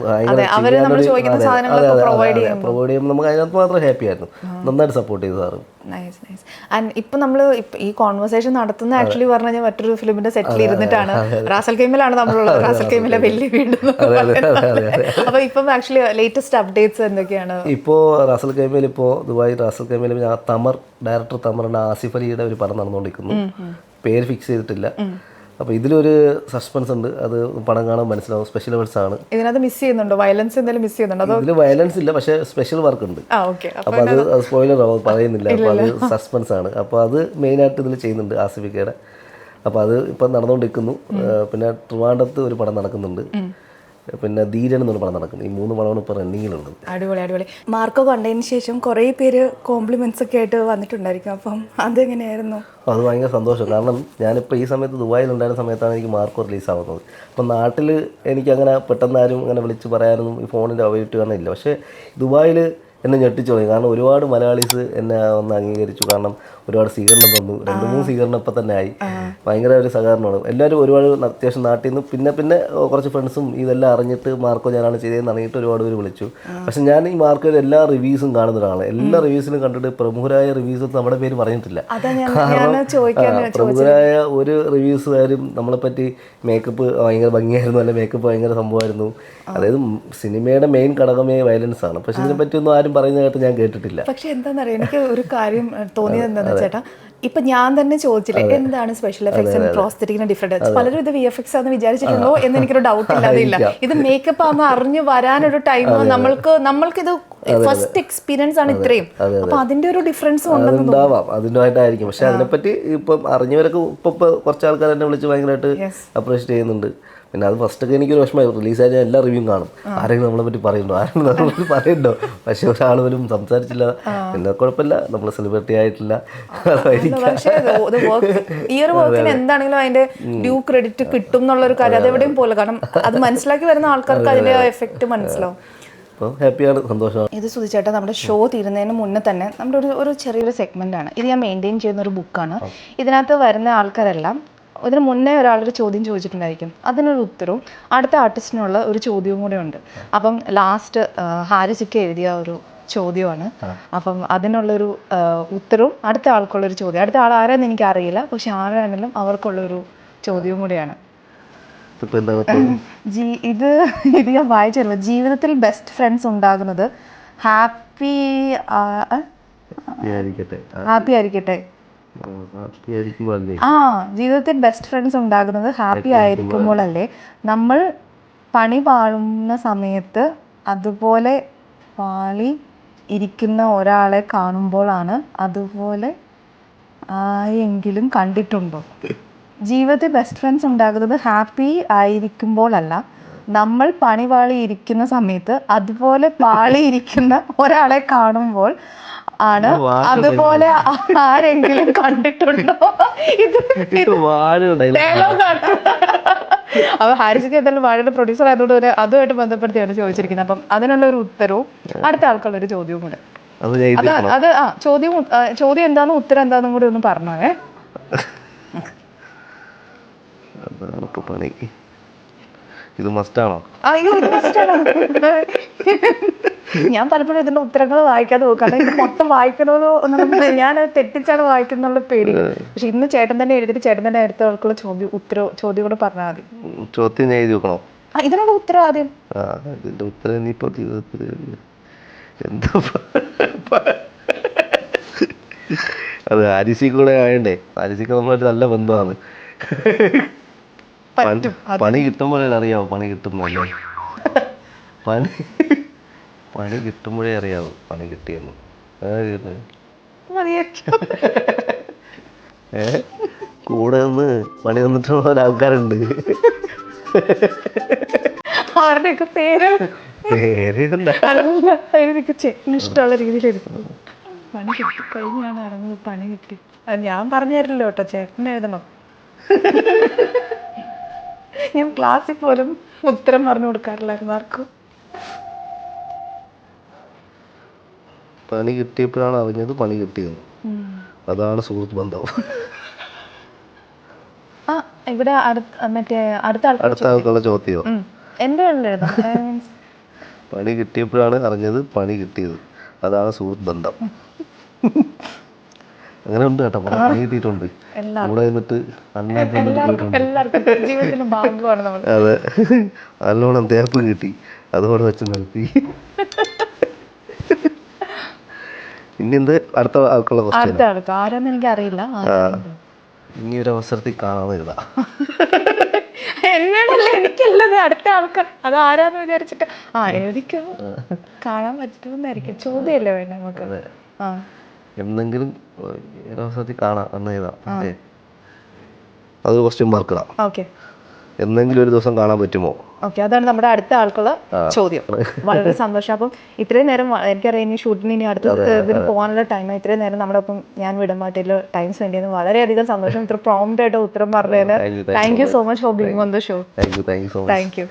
പ്രൊവൈഡ് ചെയ്യുമ്പോൾ നമുക്ക് അതിനകത്ത് മാത്രം ഹാപ്പി ആയിരുന്നു. നന്നായിട്ട് സപ്പോർട്ട് ചെയ്തു സാറ്. Nice nice. ആൻഡ് ഇപ്പം നമ്മൾ ഈ കോൺവെർസേഷൻ നടത്തുന്ന ആക്ച്വലി പറഞ്ഞു കഴിഞ്ഞാൽ മറ്റൊരു ഫിലിമിന്റെ സെറ്റിൽ ഇരുന്നിട്ടാണ്. റാസൽ കൈമിലാണ് നമ്മളുള്ളത്. റാസൽ കൈമിലെ വലിയ വീട്. അപ്പൊ ഇപ്പം ആക്ച്വലി ലേറ്റസ്റ്റ് അപ്ഡേറ്റ്സ് എന്തൊക്കെയാണ്? ഇപ്പോൾ റാസൽ കൈമയിൽ ദുബായ് റാസൽ കൈമയിൽ ഡയറക്ടർ തമറിന്റെ ആസിഫ് അലിയുടെ ഒരു പടം നടന്നുകൊണ്ടിരിക്കുന്നു. പേര് ഫിക്സ് ചെയ്തിട്ടില്ല. അപ്പോൾ ഇതിലൊരു സസ്പെൻസ് ഉണ്ട്. അത് പടം കാണാൻ മനസ്സിലാവും. സ്പെഷ്യൽ എഫക്ട്സ് ആണ്. ഇതിനകത്ത് മിസ് ചെയ്യുന്നുണ്ടോ? വയലൻസ് എന്തെങ്കിലും മിസ് ചെയ്യുന്നുണ്ടോ? ഇതിൽ വയലൻസ് ഇല്ല, പക്ഷേ സ്പെഷ്യൽ വർക്ക് ഉണ്ട്. അപ്പോൾ അത് സ്പോയിലർ പറയുന്നില്ല. അപ്പോൾ അത് സസ്പെൻസ് ആണ്. അപ്പോൾ അത് മെയിനായിട്ട് ഇതിൽ ചെയ്യുന്നുണ്ട് ആസിഫിക്കയുടെ. അപ്പോൾ അത് ഇപ്പം നടന്നുകൊണ്ടിരിക്കുന്നു. പിന്നെ ട്രിവാൻഡ്രത്ത് ഒരു പടം നടക്കുന്നുണ്ട്. പിന്നെ ധീരൻ എന്നൊരു പടം നടക്കുന്നു. ഈ 3 പടമാണ് ഇപ്പോൾ റണ്ണിങ്ങിലുള്ളത്. അടിപൊളി അടിപൊളി. മാർക്കോ കണ്ടതിന് ശേഷം കുറേ പേര് കോംപ്ലിമെന്റ്സ് ഒക്കെ ആയിട്ട് വന്നിട്ടുണ്ടായിരിക്കും. അപ്പം അതെങ്ങനെയായിരുന്നു? അത് ഭയങ്കര സന്തോഷം. കാരണം ഞാനിപ്പോൾ ഈ സമയത്ത് ദുബായിലുണ്ടായിരുന്ന സമയത്താണ് എനിക്ക് മാർക്കോ റിലീസാവുന്നത്. അപ്പം നാട്ടിൽ എനിക്കങ്ങനെ പെട്ടെന്ന് ആരും അങ്ങനെ വിളിച്ച് പറയാനൊന്നും ഈ ഫോണിൻ്റെ അവൈലബിലിറ്റി കാരണം ഇല്ല. പക്ഷേ ദുബായിൽ എന്നെ ഞെട്ടിച്ചു തുടങ്ങി. കാരണം ഒരുപാട് മലയാളീസ് എന്നെ ഒന്ന് അംഗീകരിച്ചു. കാരണം ഒരുപാട് സ്വീകരണം തന്നു. 2-3 സ്വീകരണം ഇപ്പം തന്നെ ആയി. ഭയങ്കര ഒരു സഹകരണമാണ്. എല്ലാവരും ഒരുപാട് അത്യാവശ്യം നാട്ടിൽ നിന്ന് പിന്നെ കുറച്ച് ഫ്രണ്ട്സും ഇതെല്ലാം അറിഞ്ഞിട്ട് മാർക്കോ ഞാനാണ് ചെയ്തതെന്ന് അറിഞ്ഞിട്ട് ഒരുപാട് പേര് വിളിച്ചു. പക്ഷെ ഞാൻ ഈ മാർക്കോയുടെ എല്ലാ റിവ്യൂസും കാണുന്ന ഒരാളാണ്. എല്ലാ റിവ്യൂസിലും കണ്ടിട്ട് പ്രമുഖരായ റിവ്യൂസും നമ്മുടെ പേര് പറഞ്ഞിട്ടില്ല. കാരണം പ്രമുഖരായ ഒരു റിവ്യൂസുകാരും നമ്മളെപ്പറ്റി മേക്കപ്പ് ഭയങ്കര ഭംഗിയായിരുന്നു, അല്ലെ മേക്കപ്പ് ഭയങ്കര സംഭവമായിരുന്നു. അതായത് സിനിമയുടെ മെയിൻ ഘടകമേ വയലൻസ് ആണ്. പക്ഷെ ഇതിനെപ്പറ്റിയൊന്നും ആരും പറയുന്നതായിട്ട് ഞാൻ കേട്ടിട്ടില്ല. പക്ഷെ എന്താണെന്നറിയാം, എനിക്ക് ഒരു കാര്യം തോന്നിയത് എന്താണെന്ന് ചേട്ടാ, ഇപ്പൊ ഞാൻ തന്നെ ചോദിച്ചില്ലേ എന്താണ് സ്പെഷ്യൽ എഫക്ട്സ് ആൻഡ് പ്രോസ്തെറ്റിക്കിന് ഡിഫറൻസ്? പലരും ഇത് VFX ആണെന്ന് വിചാരിച്ചിട്ടുണ്ടോ എന്ന് എനിക്കൊരു ഡൗട്ട് ഇല്ലാതില്ല. ഇത് മേക്കപ്പ് ആണെന്ന് അറിഞ്ഞു വരാനൊരു ടൈം നമ്മൾക്കിത് ഫസ്റ്റ് എക്സ്പീരിയൻസ് ആണ് ഇത്രയും. അപ്പൊ അതിന്റെ ഒരു ഡിഫറൻസ് ഉണ്ടാവാം, അതിൻ്റെതായിട്ടായിരിക്കും. പക്ഷെ അതിനെപ്പറ്റി ഇപ്പം അറിഞ്ഞവരൊക്കെ ഇപ്പൊ കുറച്ച് ആൾക്കാർ എന്നെ വിളിച്ച് ഭയങ്കരമായിട്ട് അപ്രീഷിയേറ്റ് ചെയ്യുന്നുണ്ട്. പിന്നെ അത് ഫസ്റ്റൊക്കെ എനിക്കൊരു വിഷമമായി. റിലീസായിട്ട് എല്ലാ റിവ്യൂവും കാണും. ആരെങ്കിലും നമ്മളെ പറ്റി പറയുന്നുണ്ടോ? പക്ഷെ ഒരാൾ പോലും സംസാരിച്ചില്ല. പിന്നെ കുഴപ്പമില്ല, നമ്മൾ സെലിബ്രിറ്റി ആയിട്ടില്ല. ഈ ഒരു വർക്കിന് എന്താണെങ്കിലും അതിന്റെ ഡ്യൂ ക്രെഡിറ്റ് കിട്ടും എന്നുള്ളൊരു കാര്യം അതെവിടെയും പോലെ. കാരണം അത് മനസ്സിലാക്കി വരുന്ന ആൾക്കാർക്ക് അതിന്റെ എഫക്റ്റ് മനസ്സിലാവും. ഹാപ്പിയാണ്, സന്തോഷമാണ്. ഇത് സുധിച്ചേട്ടാ, നമ്മുടെ ഷോ തീരുന്നതിന് മുന്നേ തന്നെ നമ്മുടെ ഒരു ചെറിയൊരു സെഗ്മെന്റ് ആണ് ഇത്. ഞാൻ മെയിൻറ്റെയിൻ ചെയ്യുന്ന ഒരു ബുക്കാണ്. ഇതിനകത്ത് വരുന്ന ആൾക്കാരെല്ലാം ഇതിന് മുന്നേ ഒരാളൊരു ചോദ്യം ചോദിച്ചിട്ടുണ്ടായിരിക്കും, അതിനൊരു ഉത്തരവും അടുത്ത ആർട്ടിസ്റ്റിനുള്ള ഒരു ചോദ്യവും കൂടെ ഉണ്ട്. അപ്പം ലാസ്റ്റ് ഹാരിസിക്ക് എഴുതിയ ഒരു ചോദ്യമാണ്. അപ്പം അതിനുള്ളൊരു ഉത്തരവും അടുത്ത ആൾക്കുള്ളൊരു ചോദ്യം. അടുത്ത ആൾ ആരാന്ന് എനിക്ക് അറിയില്ല, പക്ഷെ ആരാണെങ്കിലും അവർക്കുള്ളൊരു ചോദ്യവും കൂടെയാണ്. ഇത് ഞാൻ വായിച്ചു. ജീവിതത്തിൽ ബെസ്റ്റ് ഫ്രണ്ട്സ് ഉണ്ടാകുന്നത് ഹാപ്പി ആയിരിക്കട്ടെ. ജീവിതത്തിൽ ബെസ്റ്റ് ഫ്രണ്ട്സ് ഉണ്ടാകുന്നത് ഹാപ്പി ആയിരിക്കുമ്പോഴല്ലേ? നമ്മൾ പണി പാളുന്ന സമയത്ത് അതുപോലെ പാളി ഇരിക്കുന്ന ഒരാളെ കാണുമ്പോഴാണ്. അതുപോലെ ആരെങ്കിലും കണ്ടിട്ടുണ്ടോ? ജീവിതത്തിൽ ബെസ്റ്റ് ഫ്രണ്ട്സ് ഉണ്ടാകുന്നത് ഹാപ്പി ആയിരിക്കുമ്പോഴല്ല, നമ്മൾ പണി പാളി ഇരിക്കുന്ന സമയത്ത് അതുപോലെ പാളി ഇരിക്കുന്ന ഒരാളെ കാണുമ്പോൾ ആണ്. അതുപോലെ ആരെങ്കിലും കണ്ടിട്ടുണ്ടോ? ഇത് ഡയലോഗാണ്. അപ്പോൾ ഹാരിസിക്ക് എന്തായാലും വാഴയുടെ പ്രൊഡ്യൂസർ ആയതുകൊണ്ട് തന്നെ അതുമായിട്ട് ബന്ധപ്പെടുത്തിയാണ് ചോദിച്ചിരിക്കുന്നത്. അപ്പം അതിനുള്ള ഒരു ഉത്തരവും അടുത്ത ആൾക്കുള്ളൊരു ചോദ്യവും കൂടെ. അത് ചോദ്യം എന്താണെന്നും ഉത്തരം എന്താണെന്നും കൂടി ഒന്ന് പറഞ്ഞേ. പണി ഇത് മസ്റ്റാണോ? ഞാൻ പലപ്പോഴും ഇതിന്റെ ഉത്തരങ്ങൾ വായിക്കാതെ പോകും, കാരണം ഇത് മൊത്തം വായിക്കണമല്ലോ എന്നുള്ള ഞാൻ തെറ്റിച്ചാണ് വായിക്കുന്നുള്ള പേടി. പക്ഷെ ഇന്ന് ചേട്ടൻ തന്നെ എഴുതിയിട്ട് ചേട്ടൻ തന്നെ അടുത്ത ആൾക്കുള്ള ചോദ്യം കൂടെ പറഞ്ഞാൽ മതി. ചോദ്യം ഞാൻ എഴുതി വെക്കണോ? ഇതിനുള്ള ഉത്തരം ആദ്യം. ഇതിന്റെ ഉത്തരം ഇനിയിപ്പോ ജീവിതത്തിൽ എന്താ അത് ഹാരിസി കൂടെ ആയണ്ടേ. ഹാരിസിക്ക് നമ്മളൊരു നല്ല ബന്ധമാണ്. പണി കിട്ടുമ്പോഴേ അറിയാവൂ. പണി കിട്ടുമ്പോഴേ അറിയാവൂ പണി കിട്ടിയെന്ന്. കൂടെ നിന്ന് പണി തന്നിട്ടുള്ള ആൾക്കാരുണ്ട്. അവരുടെയൊക്കെ പേര് ഇഷ്ടമുള്ള രീതിയിൽ എടുക്കും. പണി കിട്ടി കഴിഞ്ഞാണ് ഇറങ്ങുന്നത്. പണി കിട്ടി അത് ഞാൻ പറഞ്ഞു തരില്ലോ കേട്ടോ, ചേട്ടൻ എഴുതണം. ഞാൻ ക്ലാസ്സിൽ പോലും ഉത്തരം പറഞ്ഞു കൊടുക്കാറില്ലായിരുന്നു ആർക്കും. പണി കിട്ടിയപ്പോഴാണ് അറിഞ്ഞത് പണി കിട്ടിയത്. അതാണ് സുഹൃത്ത് ബന്ധം. ഇവിടെ അടുത്ത ആൾക്കുള്ള ചോദ്യമോ? എന്റെ പണി കിട്ടിയപ്പോഴാണ് അറിഞ്ഞത് പണി കിട്ടിയത്. അതാണ് സുഹൃത്ത് ബന്ധം. അങ്ങനെ ഉണ്ട് കേട്ടോ. പണി കിട്ടിയിട്ടുണ്ട്. കൂടെ നിന്നിട്ട് ജീവിതത്തിന്റെ ഭാഗമാണ് നമ്മൾ. അതെ, നല്ലോണം തേപ്പ് കിട്ടി, അതോടെ വെച്ച് നിർത്തി. ഇനി എന്ത് അടുത്ത ആൾക്കുള്ള ആരാന്ന് എനിക്ക് അറിയില്ല. ഇനി ഒരു അവസരത്തിൽ കാണാമെന്ന് എന്നോടല്ല, എനിക്കല്ലത് അടുത്ത ആൾക്കാർ. അത് ആരാന്ന് വിചാരിച്ചിട്ട് എഴുതിക്കോ, കാണാൻ പറ്റുമെന്നായിരിക്കും. ചോദ്യമല്ലേ വേണ്ട നമുക്ക്. എന്തെങ്കിലും അവസരത്തിൽ കാണാം എന്ന് എഴുതാം. അത് ക്വസ്റ്റ്യൻ മാർക്കിടാം. ഓക്കെ, എന്തെങ്കിലും ഒരു ദിവസം കാണാൻ പറ്റുമോ? ഓക്കെ, അതാണ് നമ്മുടെ അടുത്ത ആൾക്കുള്ള ചോദ്യം. വളരെ സന്തോഷം. അപ്പം ഇത്രയും നേരം എനിക്കറിയാം ഇനി ഷൂട്ടിന് ഇനി അടുത്ത ഇതിന് പോകാനുള്ള ടൈം. ഇത്രയും നേരം നമ്മുടെ ഒപ്പം ഞാൻ വിടുമാറ്റിൽ ടൈം സ്പെൻഡ് ചെയ്യുന്നത് വളരെയധികം സന്തോഷം. ഇത്ര പ്രോംപ്റ്റ് ആയിട്ട് ഉത്തരം പറഞ്ഞതിന് thank you so much for being on the show. Thank you. Thank you.